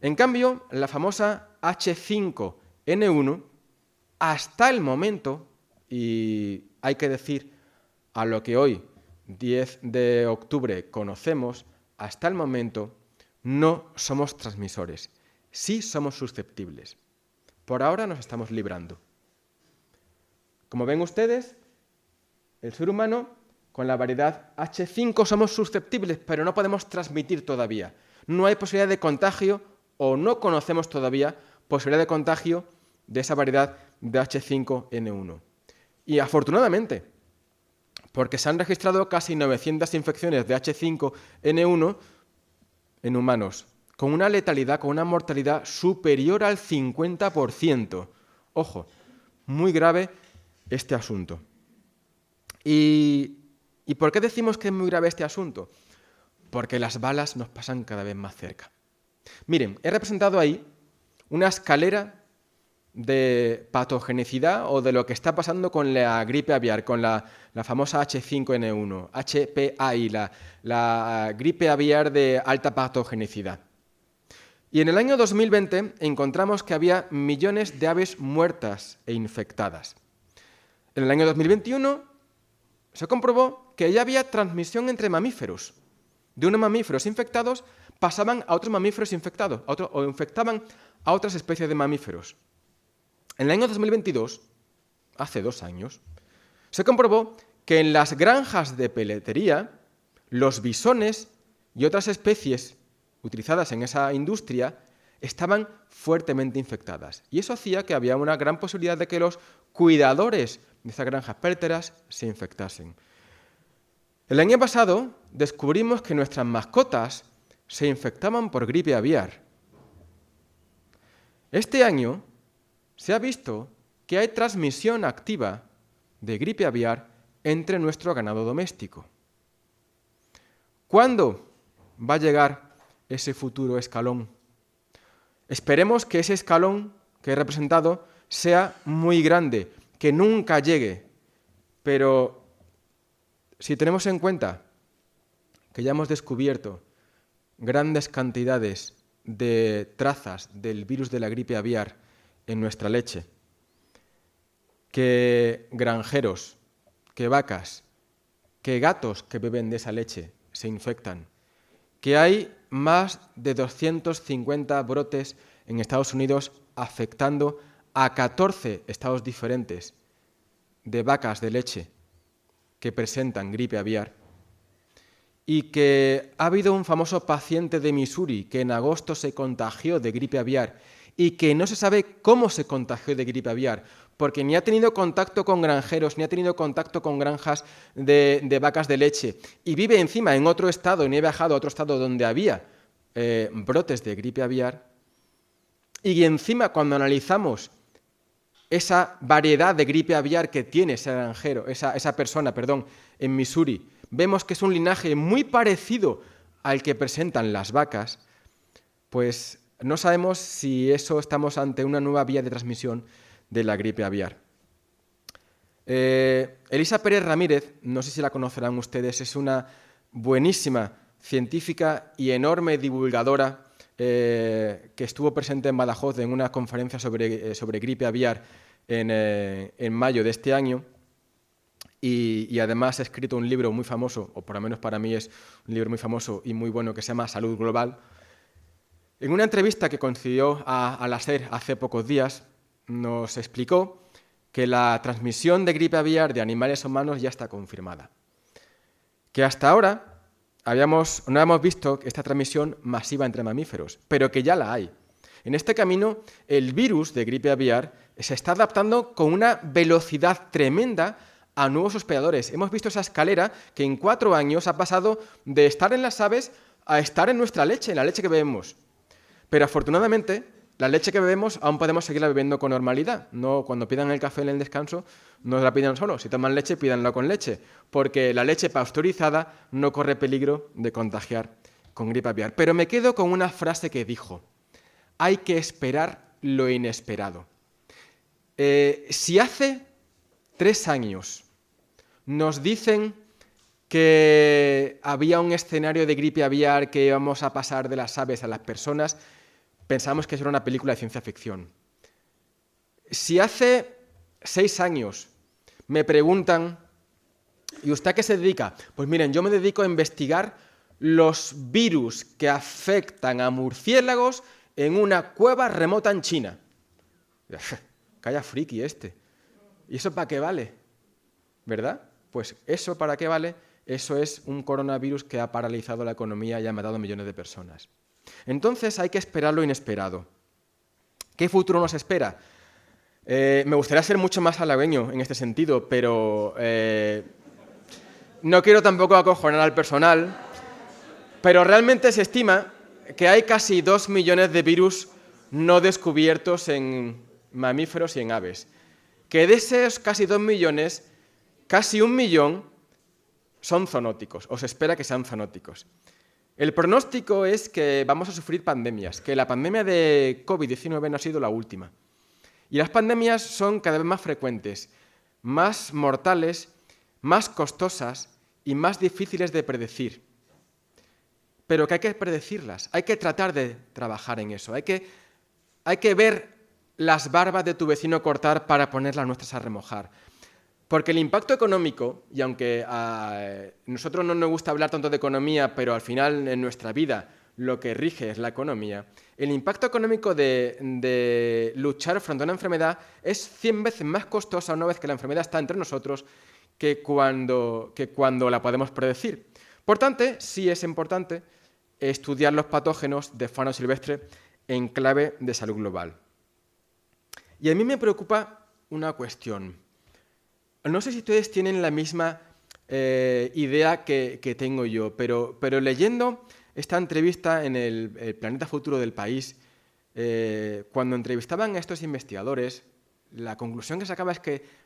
Speaker 3: En cambio, la famosa H5N1, hasta el momento, y hay que decir a lo que hoy, 10 de octubre, conocemos, hasta el momento no somos transmisores. Sí somos susceptibles. Por ahora nos estamos librando. Como ven ustedes, el ser humano, con la variedad H5 somos susceptibles, pero no podemos transmitir todavía. No hay posibilidad de contagio o no conocemos todavía posibilidad de contagio de esa variedad de H5N1. Y afortunadamente, porque se han registrado casi 900 infecciones de H5N1 en humanos, con una letalidad, con una mortalidad superior al 50%. Ojo, muy grave este asunto. ¿Y por qué decimos que es muy grave este asunto? Porque las balas nos pasan cada vez más cerca. Miren, he representado ahí una escalera de patogenicidad o de lo que está pasando con la gripe aviar, con la famosa H5N1, HPAI, la gripe aviar de alta patogenicidad. Y en el año 2020 encontramos que había millones de aves muertas e infectadas. En el año 2021 se comprobó que ya había transmisión entre mamíferos. De unos mamíferos infectados pasaban a otros mamíferos infectados o infectaban a otras especies de mamíferos. En el año 2022, hace 2 años, se comprobó que en las granjas de peletería los bisones y otras especies utilizadas en esa industria estaban fuertemente infectadas. Y eso hacía que había una gran posibilidad de que los cuidadores de esas granjas peleteras se infectasen. El año pasado descubrimos que nuestras mascotas se infectaban por gripe aviar. Este año se ha visto que hay transmisión activa de gripe aviar entre nuestro ganado doméstico. ¿Cuándo va a llegar ese futuro escalón? Esperemos que ese escalón que he representado sea muy grande, que nunca llegue, pero si tenemos en cuenta que ya hemos descubierto grandes cantidades de trazas del virus de la gripe aviar en nuestra leche, que granjeros, que vacas, que gatos que beben de esa leche se infectan, que hay más de 250 brotes en Estados Unidos afectando a 14 estados diferentes de vacas de leche que presentan gripe aviar, y que ha habido un famoso paciente de Missouri que en agosto se contagió de gripe aviar y que no se sabe cómo se contagió de gripe aviar, porque ni ha tenido contacto con granjeros, ni ha tenido contacto con granjas de vacas de leche, y vive encima en otro estado, ni ha viajado a otro estado donde había brotes de gripe aviar, y encima cuando analizamos esa variedad de gripe aviar que tiene esa persona en Missouri, vemos que es un linaje muy parecido al que presentan las vacas, pues no sabemos si estamos ante una nueva vía de transmisión de la gripe aviar. Elisa Pérez Ramírez, no sé si la conocerán ustedes, es una buenísima científica y enorme divulgadora que estuvo presente en Badajoz en una conferencia sobre gripe aviar en mayo de este año. Y además ha escrito un libro muy famoso, o por lo menos para mí es un libro muy famoso y muy bueno, que se llama Salud Global. En una entrevista que concedió a la SER hace pocos días, nos explicó que la transmisión de gripe aviar de animales a humanos ya está confirmada. Que hasta ahora no habíamos visto esta transmisión masiva entre mamíferos, pero que ya la hay. En este camino, el virus de gripe aviar se está adaptando con una velocidad tremenda a nuevos hospedadores. Hemos visto esa escalera que en 4 años ha pasado de estar en las aves a estar en nuestra leche, en la leche que bebemos. Pero afortunadamente, la leche que bebemos aún podemos seguirla bebiendo con normalidad. No, cuando pidan el café en el descanso, no la pidan solo. Si toman leche, pídanla con leche, porque la leche pasteurizada no corre peligro de contagiar con gripe aviar. Pero me quedo con una frase que dijo: hay que esperar lo inesperado. Si hace 3 años nos dicen que había un escenario de gripe aviar que íbamos a pasar de las aves a las personas, pensamos que eso era una película de ciencia ficción. Si hace 6 años me preguntan, ¿y usted a qué se dedica? Pues miren, yo me dedico a investigar los virus que afectan a murciélagos en una cueva remota en China. Calla friki este. ¿Y eso para qué vale? ¿Verdad? Pues eso para qué vale, eso es un coronavirus que ha paralizado la economía y ha matado a millones de personas. Entonces hay que esperar lo inesperado. ¿Qué futuro nos espera? Me gustaría ser mucho más halagüeño en este sentido, pero no quiero tampoco acojonar al personal, pero realmente se estima que hay casi 2 millones de virus no descubiertos en mamíferos y en aves. Que de esos casi 2 millones, casi 1 millón son zoonóticos, o se espera que sean zoonóticos. El pronóstico es que vamos a sufrir pandemias, que la pandemia de COVID-19 no ha sido la última, Y las pandemias son cada vez más frecuentes, más mortales, más costosas y más difíciles de predecir. Pero que hay que predecirlas, hay que tratar de trabajar en eso, hay que ver las barbas de tu vecino cortar para poner las nuestras a remojar. Porque el impacto económico, y aunque a nosotros no nos gusta hablar tanto de economía, pero al final en nuestra vida lo que rige es la economía, el impacto económico de luchar frente a una enfermedad es 100 veces más costosa una vez que la enfermedad está entre nosotros que cuando la podemos predecir. Por tanto, sí es importante estudiar los patógenos de fauna silvestre en clave de salud global. Y a mí me preocupa una cuestión. No sé si ustedes tienen la misma idea que tengo yo, pero leyendo esta entrevista en el Planeta Futuro del País, cuando entrevistaban a estos investigadores, la conclusión que sacaba es que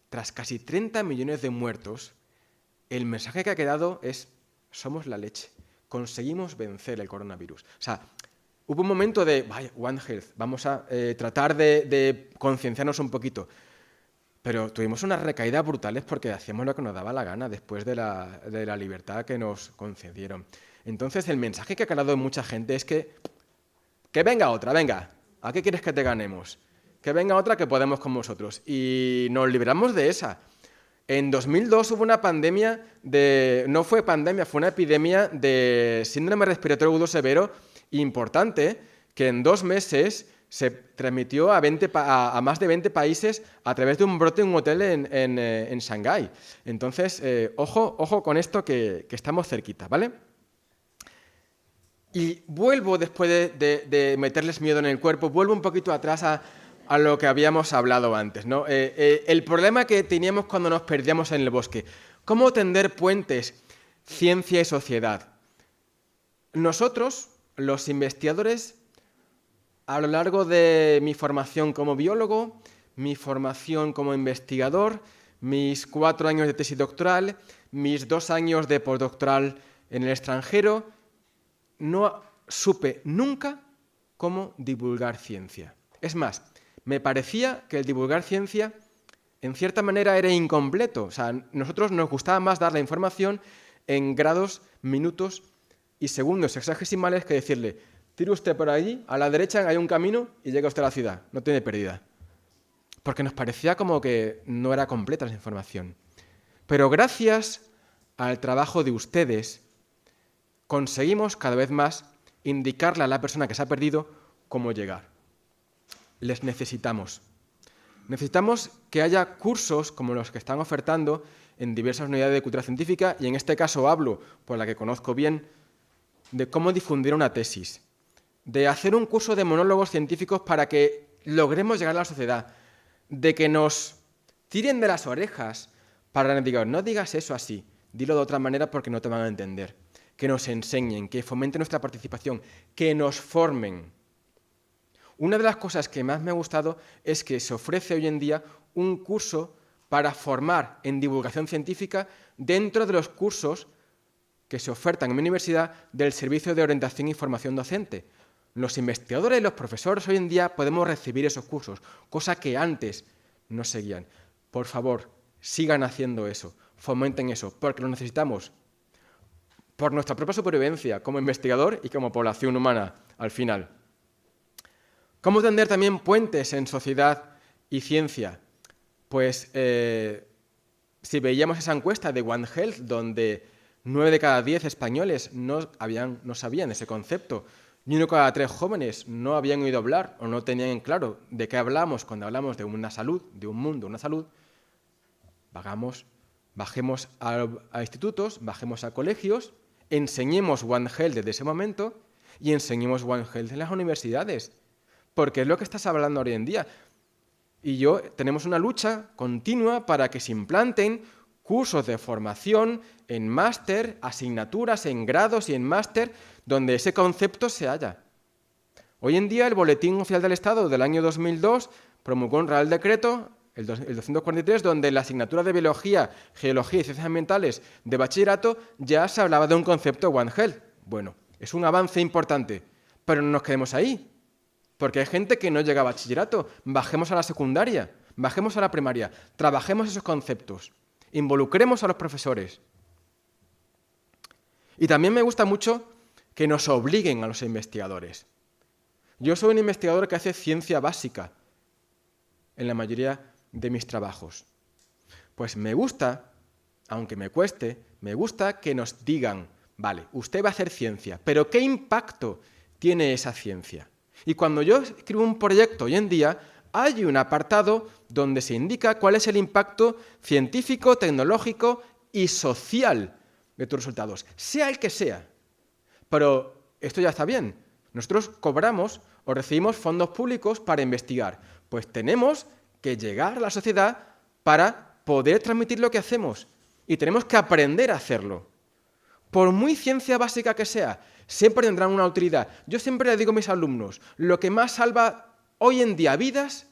Speaker 3: tras casi 30 millones de muertos, el mensaje que ha quedado es: somos la leche, conseguimos vencer el coronavirus. O sea, hubo un momento de, vaya, One Health, vamos a tratar de concienciarnos un poquito. Pero tuvimos unas recaídas brutales porque hacíamos lo que nos daba la gana después de la libertad que nos concedieron. Entonces, el mensaje que ha calado en mucha gente es que venga otra, venga, ¿a qué quieres que te ganemos? Que venga otra que podemos con vosotros. Y nos libramos de esa. En 2002 hubo una pandemia no fue pandemia, fue una epidemia de síndrome respiratorio agudo severo importante, que en 2 meses se transmitió a más de 20 países a través de un brote en un hotel en Shanghái. Entonces, ojo con esto que estamos cerquita, ¿vale? Y vuelvo, después de meterles miedo en el cuerpo, vuelvo un poquito atrás a lo que habíamos hablado antes, ¿no? El problema que teníamos cuando nos perdíamos en el bosque. ¿Cómo tender puentes ciencia y sociedad? Nosotros, los investigadores, a lo largo de mi formación como biólogo, mi formación como investigador, mis 4 años de tesis doctoral, mis 2 años de postdoctoral en el extranjero, no supe nunca cómo divulgar ciencia. Es más, me parecía que el divulgar ciencia, en cierta manera, era incompleto. O sea, nosotros nos gustaba más dar la información en grados, minutos y segundos sexagesimales que decirle: tire usted por allí, a la derecha hay un camino y llega usted a la ciudad, no tiene pérdida. Porque nos parecía como que no era completa esa información. Pero gracias al trabajo de ustedes, conseguimos cada vez más indicarle a la persona que se ha perdido cómo llegar. Les necesitamos. Necesitamos que haya cursos como los que están ofertando en diversas unidades de cultura científica, y en este caso hablo, por la que conozco bien, de cómo difundir una tesis, de hacer un curso de monólogos científicos para que logremos llegar a la sociedad, de que nos tiren de las orejas para que nos digan: no digas eso así, dilo de otra manera porque no te van a entender, que nos enseñen, que fomenten nuestra participación, que nos formen. Una de las cosas que más me ha gustado es que se ofrece hoy en día un curso para formar en divulgación científica dentro de los cursos que se ofertan en mi universidad del Servicio de Orientación y Formación Docente. Los investigadores y los profesores hoy en día podemos recibir esos cursos, cosa que antes no seguían. Por favor, sigan haciendo eso, fomenten eso, porque lo necesitamos por nuestra propia supervivencia como investigador y como población humana al final. ¿Cómo tender también puentes en sociedad y ciencia? Pues si veíamos esa encuesta de One Health, donde 9 de cada 10 españoles no sabían ese concepto, y 1 de cada 3 jóvenes no habían oído hablar o no tenían en claro de qué hablamos cuando hablamos de una salud, de un mundo, una salud, bajemos a institutos, bajemos a colegios, enseñemos One Health desde ese momento y enseñemos One Health en las universidades, porque es lo que estás hablando hoy en día. Y tenemos una lucha continua para que se implanten cursos de formación en máster, asignaturas en grados y en máster, donde ese concepto se halla. Hoy en día el Boletín Oficial del Estado del año 2002 promulgó un Real Decreto, el 243, donde en la asignatura de Biología, Geología y Ciencias Ambientales de bachillerato ya se hablaba de un concepto One Health. Bueno, es un avance importante, pero no nos quedemos ahí. Porque hay gente que no llega a bachillerato. Bajemos a la secundaria, bajemos a la primaria, trabajemos esos conceptos, involucremos a los profesores. Y también me gusta mucho que nos obliguen a los investigadores. Yo soy un investigador que hace ciencia básica en la mayoría de mis trabajos. Pues me gusta, aunque me cueste, me gusta que nos digan, vale, usted va a hacer ciencia, pero ¿qué impacto tiene esa ciencia? Y cuando yo escribo un proyecto hoy en día, hay un apartado donde se indica cuál es el impacto científico, tecnológico y social de tus resultados, sea el que sea. Pero esto ya está bien. Nosotros cobramos o recibimos fondos públicos para investigar. Pues tenemos que llegar a la sociedad para poder transmitir lo que hacemos. Y tenemos que aprender a hacerlo. Por muy ciencia básica que sea, siempre tendrán una utilidad. Yo siempre le digo a mis alumnos, lo que más salva hoy en día vidas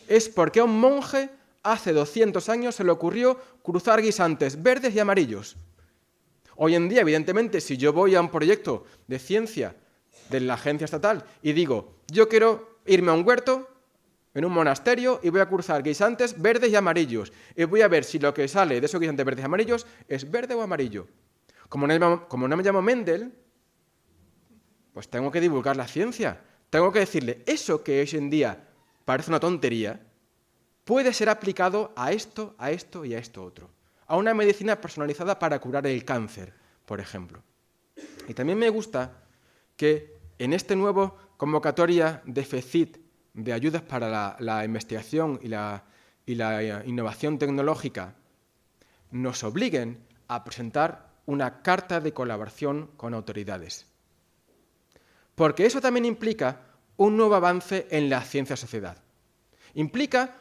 Speaker 3: es porque a un monje hace 200 años se le ocurrió cruzar guisantes verdes y amarillos. Hoy en día, evidentemente, si yo voy a un proyecto de ciencia de la agencia estatal y digo, yo quiero irme a un huerto, en un monasterio, y voy a cruzar guisantes verdes y amarillos, y voy a ver si lo que sale de esos guisantes verdes y amarillos es verde o amarillo. Como no me llamo Mendel, pues tengo que divulgar la ciencia. Tengo que decirle, eso que hoy en día parece una tontería, puede ser aplicado a esto y a esto otro. A una medicina personalizada para curar el cáncer, por ejemplo. Y también me gusta que en este nuevo convocatoria de FECIT, de ayudas para la investigación y la innovación tecnológica, nos obliguen a presentar una carta de colaboración con autoridades. Porque eso también implica un nuevo avance en la ciencia-sociedad. Implica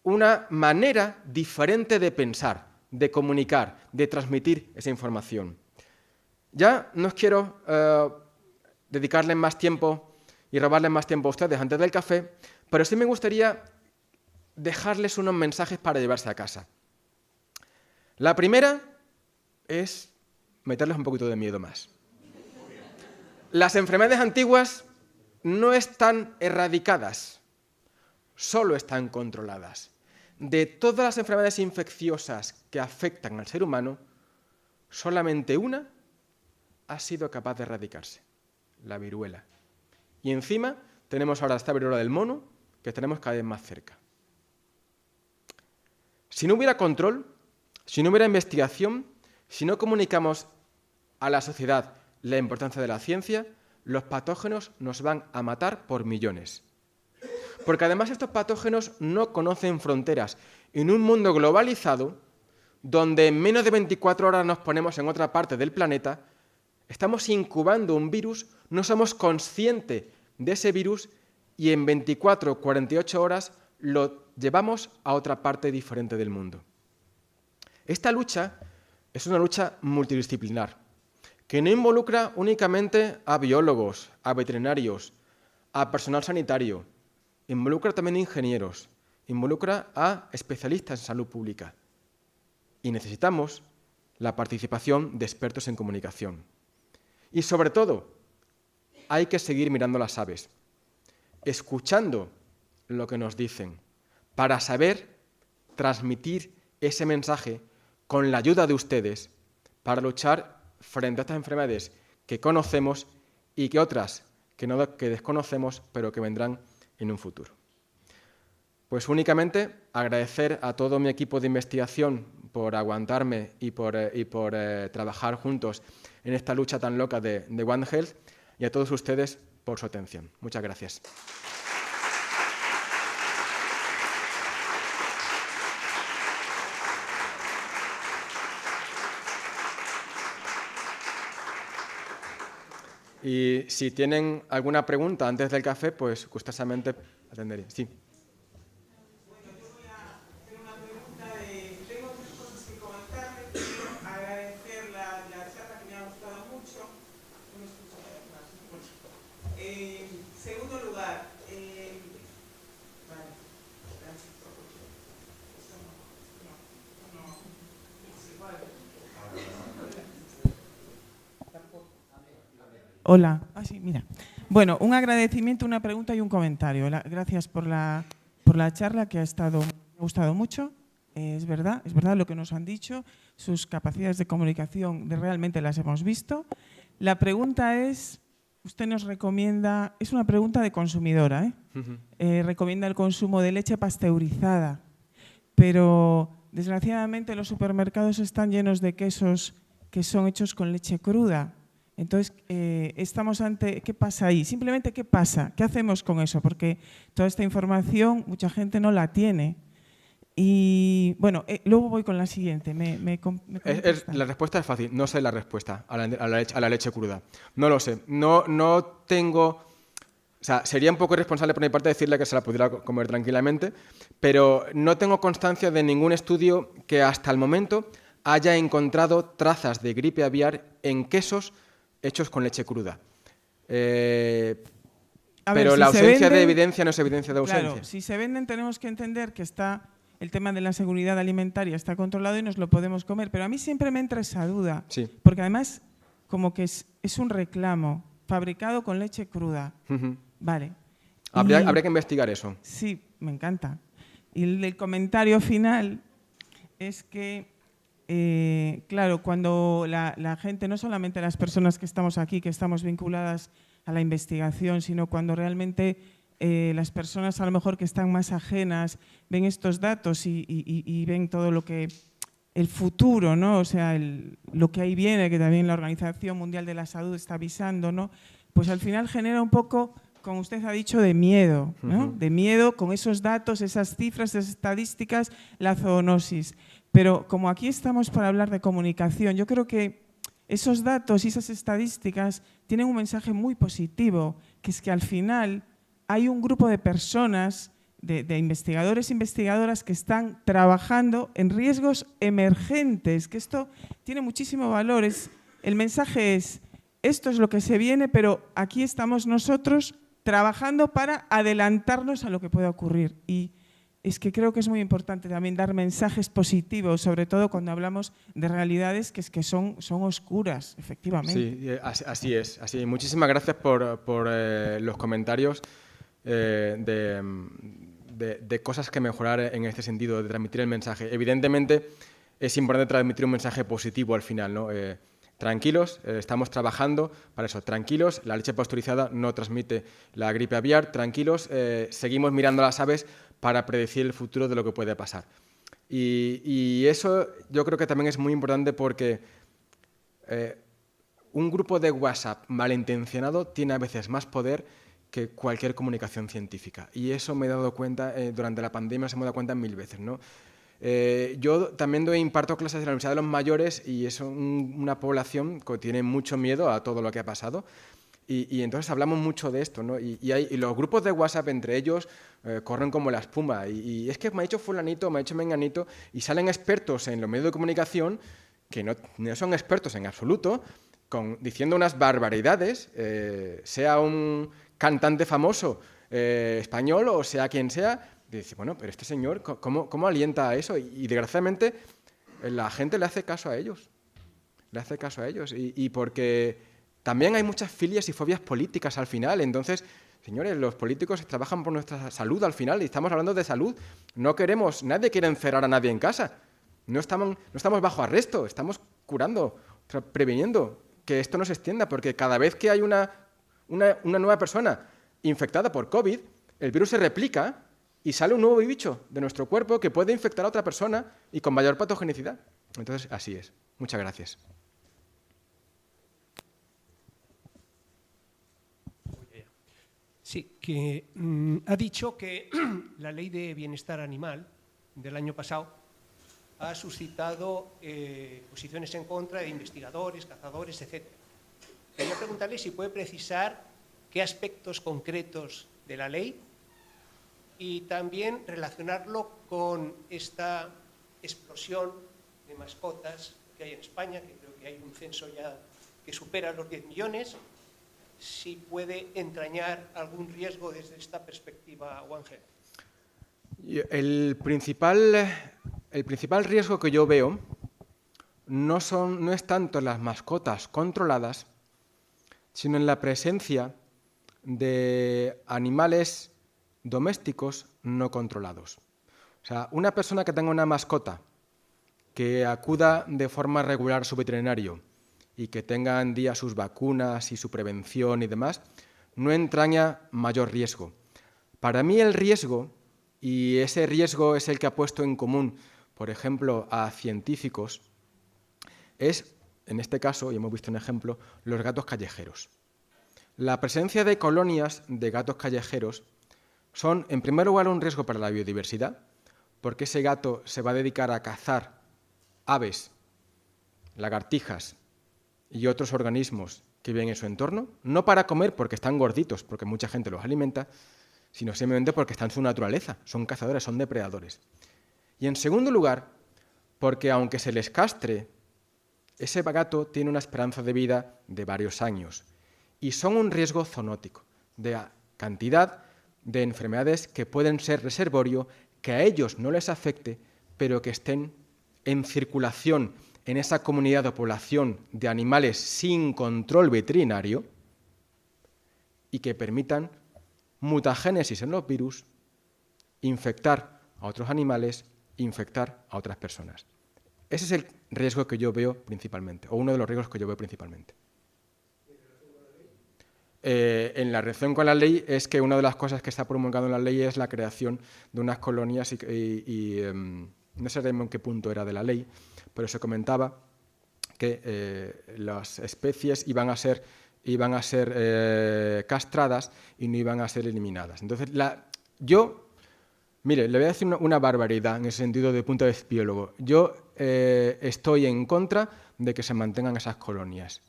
Speaker 3: una manera diferente de pensar, de comunicar, de transmitir esa información. Ya no os quiero dedicarles más tiempo y robarles más tiempo a ustedes antes del café, pero sí me gustaría dejarles unos mensajes para llevarse a casa. La primera es meterles un poquito de miedo más. Las enfermedades antiguas no están erradicadas, solo están controladas. De todas las enfermedades infecciosas que afectan al ser humano, solamente una ha sido capaz de erradicarse, la viruela. Y encima tenemos ahora esta viruela del mono, que tenemos cada vez más cerca. Si no hubiera control, si no hubiera investigación, si no comunicamos a la sociedad la importancia de la ciencia, los patógenos nos van a matar por millones. Porque además estos patógenos no conocen fronteras. En un mundo globalizado, donde en menos de 24 horas nos ponemos en otra parte del planeta, estamos incubando un virus, no somos conscientes de ese virus y en 24 o 48 horas lo llevamos a otra parte diferente del mundo. Esta lucha es una lucha multidisciplinar, que no involucra únicamente a biólogos, a veterinarios, a personal sanitario, involucra también a ingenieros, involucra a especialistas en salud pública. Y necesitamos la participación de expertos en comunicación. Y sobre todo, hay que seguir mirando las aves, escuchando lo que nos dicen, para saber transmitir ese mensaje con la ayuda de ustedes para luchar frente a estas enfermedades que conocemos y que otras que desconocemos, pero que vendrán en un futuro. Pues únicamente agradecer a todo mi equipo de investigación por aguantarme y por trabajar juntos en esta lucha tan loca de One Health, y a todos ustedes por su atención. Muchas gracias. Y si tienen alguna pregunta antes del café, pues gustosamente atenderé. Sí.
Speaker 4: Bueno, yo voy a hacer una pregunta. Tengo tres cosas que comentarle. Quiero agradecer la charla que me ha gustado mucho. No me escucho más. En segundo lugar, vale, Francisco, eso no, es igual. Tampoco.
Speaker 5: Hola. Ah, sí, mira.
Speaker 4: Bueno, un agradecimiento, una pregunta y un comentario. Gracias por la charla, que me ha gustado mucho. Es verdad lo que nos han dicho. Sus capacidades de comunicación realmente las hemos visto. La pregunta es, usted nos recomienda, es una pregunta de consumidora, recomienda el consumo de leche pasteurizada, pero desgraciadamente los supermercados están llenos de quesos que son hechos con leche cruda. Entonces, estamos ante, ¿qué pasa ahí? Simplemente, ¿qué pasa? ¿Qué hacemos con eso? Porque toda esta información mucha gente no la tiene. Y bueno, luego voy con la siguiente.
Speaker 3: La respuesta es fácil. No sé la respuesta a la leche cruda. No lo sé. No tengo... O sea, sería un poco irresponsable por mi parte decirle que se la pudiera comer tranquilamente, pero no tengo constancia de ningún estudio que hasta el momento haya encontrado trazas de gripe aviar en quesos hechos con leche cruda. Pero la ausencia de evidencia no es evidencia de ausencia.
Speaker 4: Claro, si se venden tenemos que entender que el tema de la seguridad alimentaria está controlado y nos lo podemos comer. Pero a mí siempre me entra esa duda,
Speaker 3: sí,
Speaker 4: porque además como que es un reclamo, fabricado con leche cruda. Vale.
Speaker 3: Habría que investigar eso.
Speaker 4: Sí, me encanta. Y el comentario final es que, claro, cuando la gente, no solamente las personas que estamos aquí, que estamos vinculadas a la investigación, sino cuando realmente las personas a lo mejor que están más ajenas ven estos datos y ven todo lo que el futuro, ¿no? O sea, lo que ahí viene, que también la Organización Mundial de la Salud está avisando, ¿no? Pues al final genera un poco, como usted ha dicho, de miedo, ¿no? De miedo con esos datos, esas cifras, esas estadísticas, la zoonosis. Pero como aquí estamos para hablar de comunicación, yo creo que esos datos y esas estadísticas tienen un mensaje muy positivo, que es que al final hay un grupo de personas, de investigadores e investigadoras que están trabajando en riesgos emergentes, que esto tiene muchísimo valor. El mensaje es, esto es lo que se viene, pero aquí estamos nosotros trabajando para adelantarnos a lo que pueda ocurrir. Y es que creo que es muy importante también dar mensajes positivos, sobre todo cuando hablamos de realidades que son oscuras, efectivamente.
Speaker 3: Sí, así es. Muchísimas gracias por los comentarios de cosas que mejorar en este sentido, de transmitir el mensaje. Evidentemente es importante transmitir un mensaje positivo al final, ¿no? Tranquilos, estamos trabajando para eso. Tranquilos, la leche pasteurizada no transmite la gripe aviar. Tranquilos, seguimos mirando a las aves para predecir el futuro de lo que puede pasar. Y eso yo creo que también es muy importante porque un grupo de WhatsApp malintencionado tiene a veces más poder que cualquier comunicación científica. Y eso me he dado cuenta, durante la pandemia se me ha dado cuenta 1000 veces, ¿no? Yo también imparto clases en la Universidad de los Mayores y es una población que tiene mucho miedo a todo lo que ha pasado. Y entonces hablamos mucho de esto, ¿no? Y los grupos de WhatsApp entre ellos corren como la espuma. Y es que me ha dicho fulanito, me ha dicho menganito, y salen expertos en los medios de comunicación que no son expertos en absoluto, diciendo unas barbaridades, sea un cantante famoso español o sea quien sea, y dice, bueno, pero este señor, ¿cómo alienta a eso? Y desgraciadamente la gente le hace caso a ellos. Y porque también hay muchas filias y fobias políticas al final. Entonces, señores, los políticos trabajan por nuestra salud al final y estamos hablando de salud. Nadie quiere encerrar a nadie en casa. No estamos bajo arresto, estamos curando, previniendo que esto no se extienda, porque cada vez que hay una nueva persona infectada por COVID, el virus se replica y sale un nuevo bicho de nuestro cuerpo que puede infectar a otra persona y con mayor patogenicidad. Entonces, así es. Muchas gracias.
Speaker 5: Sí, que ha dicho que la Ley de Bienestar Animal del año pasado ha suscitado posiciones en contra de investigadores, cazadores, etc. Quería preguntarle si puede precisar qué aspectos concretos de la ley y también relacionarlo con esta explosión de mascotas que hay en España, que creo que hay un censo ya que supera los 10 millones, si puede entrañar algún riesgo desde esta perspectiva One Health.
Speaker 3: El principal riesgo que yo veo no es tanto las mascotas controladas, sino en la presencia de animales domésticos no controlados. O sea, una persona que tenga una mascota, que acuda de forma regular a su veterinario y que tenga en día sus vacunas y su prevención y demás, no entraña mayor riesgo. Para mí el riesgo, y ese riesgo es el que ha puesto en común, por ejemplo, a científicos, es, en este caso, y hemos visto un ejemplo, los gatos callejeros. La presencia de colonias de gatos callejeros son, en primer lugar, un riesgo para la biodiversidad, porque ese gato se va a dedicar a cazar aves, lagartijas y otros organismos que viven en su entorno, no para comer porque están gorditos, porque mucha gente los alimenta, sino simplemente porque están en su naturaleza, son cazadores, son depredadores. Y en segundo lugar, porque aunque se les castre, ese gato tiene una esperanza de vida de varios años y son un riesgo zoonótico de cantidad de enfermedades que pueden ser reservorio, que a ellos no les afecte, pero que estén en circulación en esa comunidad o población de animales sin control veterinario y que permitan mutagénesis en los virus, infectar a otros animales, infectar a otras personas. Ese es el riesgo que yo veo principalmente, o uno de los riesgos que yo veo principalmente. En la relación con la ley es que una de las cosas que está promulgando en la ley es la creación de unas colonias y no sé en qué punto era de la ley, pero se comentaba que las especies iban a ser castradas y no iban a ser eliminadas. Entonces, mire, le voy a decir una barbaridad en ese sentido de punto de vista biólogo. Yo estoy en contra de que se mantengan esas colonias.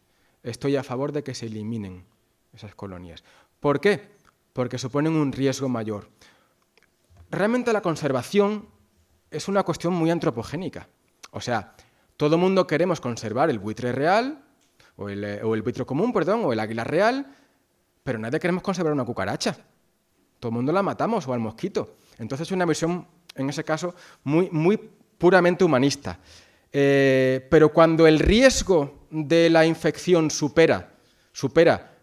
Speaker 3: Estoy a favor de que se eliminen esas colonias. ¿Por qué? Porque suponen un riesgo mayor. Realmente la conservación es una cuestión muy antropogénica. O sea, todo el mundo queremos conservar el buitre real, o el buitre común, perdón, o el águila real, pero nadie queremos conservar una cucaracha. Todo el mundo la matamos, o al mosquito. Entonces es una visión, en ese caso, muy, muy puramente humanista. Pero cuando el riesgo de la infección supera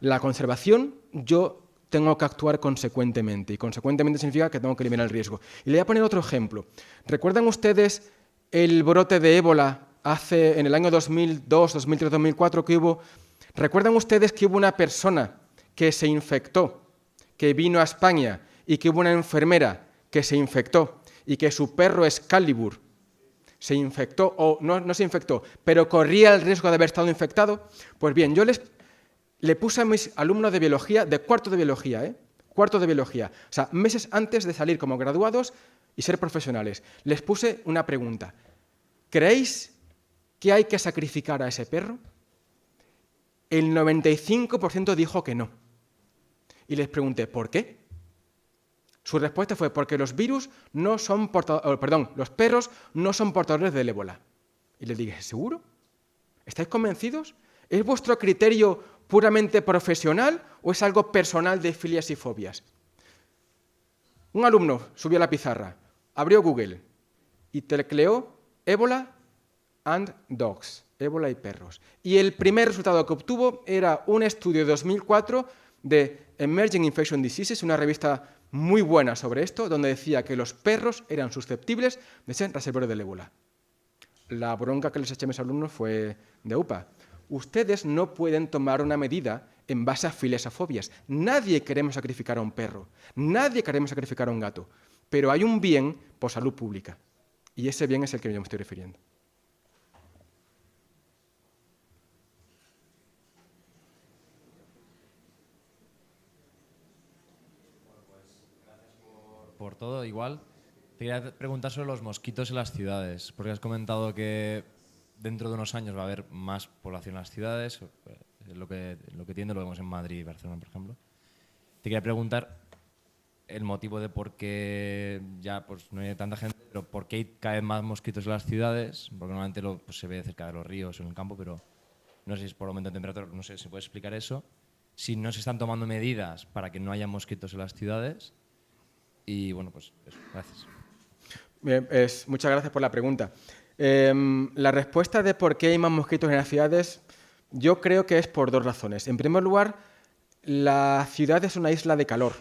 Speaker 3: la conservación, yo tengo que actuar consecuentemente, y consecuentemente significa que tengo que eliminar el riesgo. Y le voy a poner otro ejemplo. ¿Recuerdan ustedes el brote de ébola en el año 2002, 2003, 2004 que hubo? ¿Recuerdan ustedes que hubo una persona que se infectó, que vino a España, y que hubo una enfermera que se infectó, y que su perro Excalibur se infectó, o no se infectó, pero corría el riesgo de haber estado infectado? Pues bien, yo le puse a mis alumnos de biología, de cuarto de biología, o sea, meses antes de salir como graduados y ser profesionales, les puse una pregunta. ¿Creéis que hay que sacrificar a ese perro? El 95% dijo que no. Y les pregunté, ¿por qué? Su respuesta fue, porque los perros no son portadores del ébola. Y les dije, ¿seguro? ¿Estáis convencidos? ¿Es vuestro criterio puramente profesional o es algo personal de filias y fobias? Un alumno subió a la pizarra, abrió Google y tecleó ébola and dogs, ébola y perros. Y el primer resultado que obtuvo era un estudio de 2004 de Emerging Infectious Diseases, una revista muy buena sobre esto, donde decía que los perros eran susceptibles de ser reservorios del ébola. La bronca que les eché a mis alumnos fue de UPA. Ustedes no pueden tomar una medida en base a filias o fobias. Nadie queremos sacrificar a un perro, nadie queremos sacrificar a un gato, pero hay un bien por salud pública, y ese bien es el que yo me estoy refiriendo.
Speaker 6: Por todo, igual. Te quería preguntar sobre los mosquitos en las ciudades, porque has comentado que dentro de unos años va a haber más población en las ciudades, lo que entiendo lo vemos en Madrid y Barcelona, por ejemplo. Te quería preguntar el motivo de por qué ya pues, no hay tanta gente, pero por qué caen más mosquitos en las ciudades, porque normalmente pues, se ve cerca de los ríos o en el campo, pero no sé si es por aumento de temperatura, no sé si puedes explicar eso. Si no se están tomando medidas para que no haya mosquitos en las ciudades. Y bueno, pues eso, gracias.
Speaker 3: Muchas gracias por la pregunta. La respuesta de por qué hay más mosquitos en las ciudades, yo creo que es por dos razones. En primer lugar, la ciudad es una isla de calor.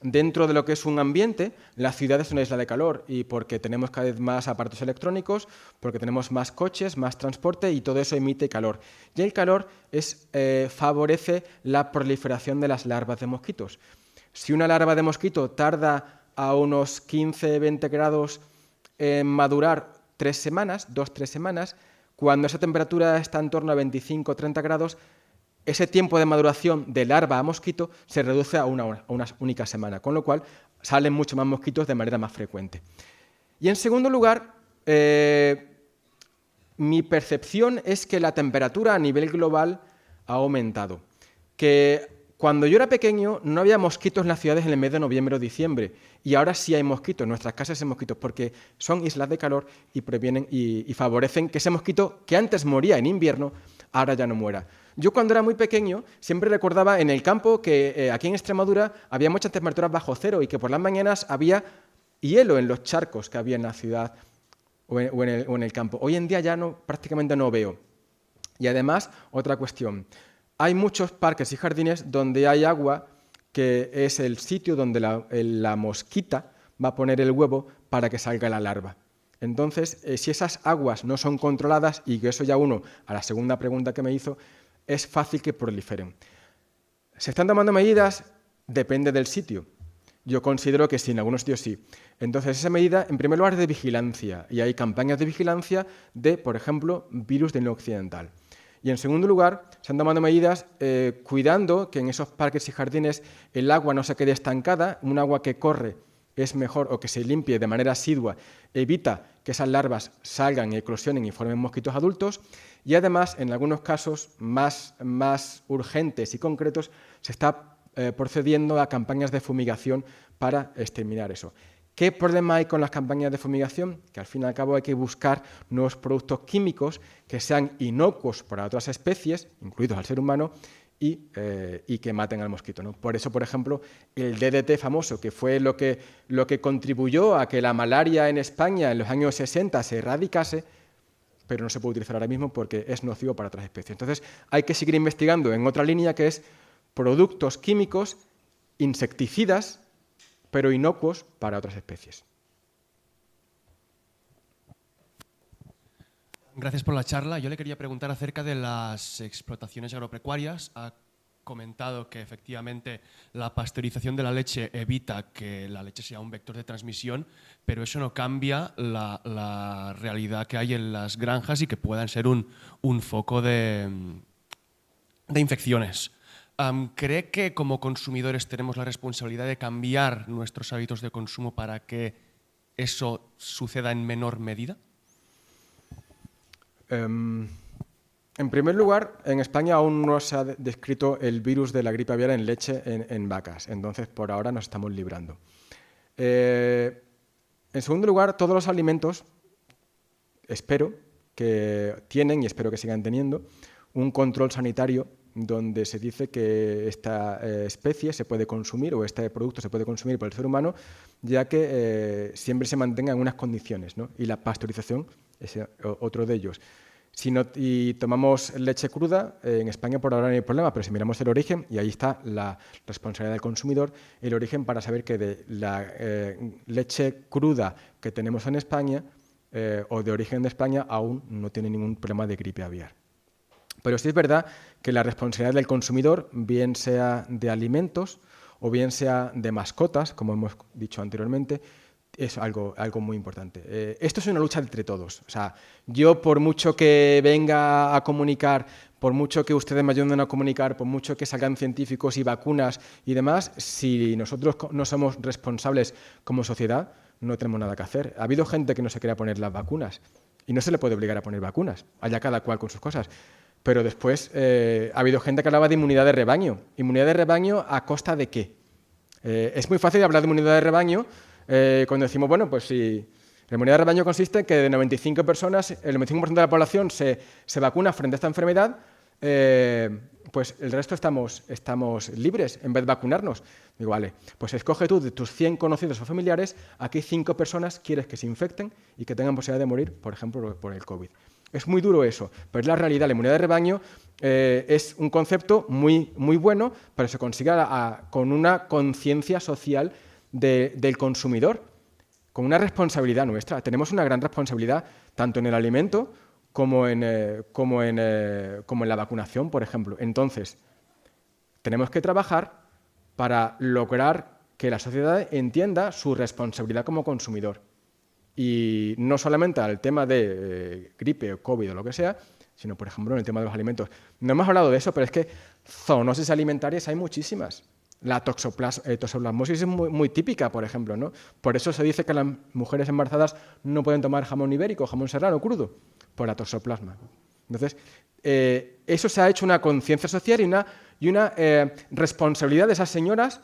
Speaker 3: Dentro de lo que es un ambiente, la ciudad es una isla de calor y porque tenemos cada vez más aparatos electrónicos, porque tenemos más coches, más transporte y todo eso emite calor. Y el calor favorece la proliferación de las larvas de mosquitos. Si una larva de mosquito tarda a unos 15-20 grados en madurar 3 semanas, 2-3 semanas, cuando esa temperatura está en torno a 25-30 grados, ese tiempo de maduración de larva a mosquito se reduce a una única semana, con lo cual salen mucho más mosquitos de manera más frecuente. Y en segundo lugar, mi percepción es que la temperatura a nivel global ha aumentado. Que cuando yo era pequeño no había mosquitos en las ciudades en el mes de noviembre o diciembre, y ahora sí hay mosquitos, en nuestras casas hay mosquitos, porque son islas de calor y previenen y favorecen que ese mosquito que antes moría en invierno, ahora ya no muera. Yo cuando era muy pequeño siempre recordaba en el campo que aquí en Extremadura había muchas temperaturas bajo cero y que por las mañanas había hielo en los charcos que había en la ciudad o en el campo. Hoy en día ya prácticamente no veo. Y además, otra cuestión. Hay muchos parques y jardines donde hay agua que es el sitio donde la mosquita va a poner el huevo para que salga la larva. Entonces, si esas aguas no son controladas, y que eso ya uno a la segunda pregunta que me hizo, es fácil que proliferen. ¿Se están tomando medidas? Depende del sitio. Yo considero que sí, en algunos sitios sí. Entonces, esa medida, en primer lugar, es de vigilancia, y hay campañas de vigilancia de, por ejemplo, virus del Nilo Occidental. Y en segundo lugar, se han tomado medidas cuidando que en esos parques y jardines el agua no se quede estancada, un agua que corre es mejor o que se limpie de manera asidua, evita que esas larvas salgan y eclosionen y formen mosquitos adultos, y además, en algunos casos más urgentes y concretos, se está procediendo a campañas de fumigación para exterminar eso. ¿Qué problema hay con las campañas de fumigación? Que al fin y al cabo hay que buscar nuevos productos químicos que sean inocuos para otras especies, incluidos al ser humano, y que maten al mosquito, ¿no? Por eso, por ejemplo, el DDT famoso, que fue lo que contribuyó a que la malaria en España en los años 60 se erradicase, pero no se puede utilizar ahora mismo porque es nocivo para otras especies. Entonces, hay que seguir investigando en otra línea que es productos químicos, insecticidas, pero inocuos para otras especies.
Speaker 7: Gracias por la charla. Yo le quería preguntar acerca de las explotaciones agropecuarias. Ha comentado que efectivamente la pasteurización de la leche evita que la leche sea un vector de transmisión, pero eso no cambia la realidad que hay en las granjas y que puedan ser un foco de infecciones. ¿Cree que como consumidores tenemos la responsabilidad de cambiar nuestros hábitos de consumo para que eso suceda en menor medida?
Speaker 3: En primer lugar, en España aún no se ha descrito el virus de la gripe aviar en leche en vacas, entonces por ahora nos estamos librando. En segundo lugar, todos los alimentos, espero que tienen y espero que sigan teniendo un control sanitario donde se dice que esta especie se puede consumir o este producto se puede consumir por el ser humano, ya que siempre se mantenga en unas condiciones, ¿no? Y la pasteurización es otro de ellos. Y tomamos leche cruda, en España por ahora no hay problema, pero si miramos el origen, y ahí está la responsabilidad del consumidor, el origen para saber que de la leche cruda que tenemos en España o de origen de España aún no tiene ningún problema de gripe aviar. Pero sí es verdad que la responsabilidad del consumidor, bien sea de alimentos o bien sea de mascotas, como hemos dicho anteriormente, es algo muy importante. Esto es una lucha entre todos. O sea, yo por mucho que venga a comunicar, por mucho que ustedes me ayuden a comunicar, por mucho que salgan científicos y vacunas y demás, si nosotros no somos responsables como sociedad, no tenemos nada que hacer. Ha habido gente que no se quería poner las vacunas y no se le puede obligar a poner vacunas, allá cada cual con sus cosas. Pero después ha habido gente que hablaba de inmunidad de rebaño. ¿Inmunidad de rebaño a costa de qué? Es muy fácil hablar de inmunidad de rebaño cuando decimos, bueno, pues si la inmunidad de rebaño consiste en que de 95 personas, el 95% de la población se vacuna frente a esta enfermedad, pues el resto estamos libres en vez de vacunarnos. Digo, vale, pues escoge tú de tus 100 conocidos o familiares a qué 5 personas quieres que se infecten y que tengan posibilidad de morir, por ejemplo, por el COVID. Es muy duro eso, pero es la realidad. La inmunidad de rebaño es un concepto muy, muy bueno, pero se consigue con una conciencia social del consumidor, con una responsabilidad nuestra. Tenemos una gran responsabilidad tanto en el alimento como en la vacunación, por ejemplo. Entonces, tenemos que trabajar para lograr que la sociedad entienda su responsabilidad como consumidor. Y no solamente al tema de gripe o COVID o lo que sea, sino, por ejemplo, en el tema de los alimentos. No hemos hablado de eso, pero es que zoonosis alimentarias hay muchísimas. La toxoplasmosis es muy típica, por ejemplo, ¿no? Por eso se dice que las mujeres embarazadas no pueden tomar jamón ibérico, jamón serrano crudo, por la toxoplasma. Entonces, eso se ha hecho una conciencia social y una responsabilidad de esas señoras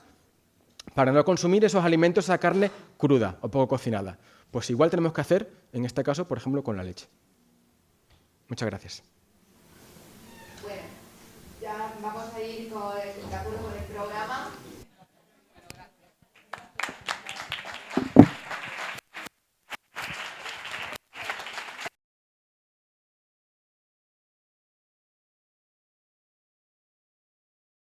Speaker 3: para no consumir esos alimentos, esa carne cruda o poco cocinada. Pues igual tenemos que hacer, en este caso, por ejemplo, con la leche. Muchas gracias.
Speaker 1: Bueno, ya vamos a ir de acuerdo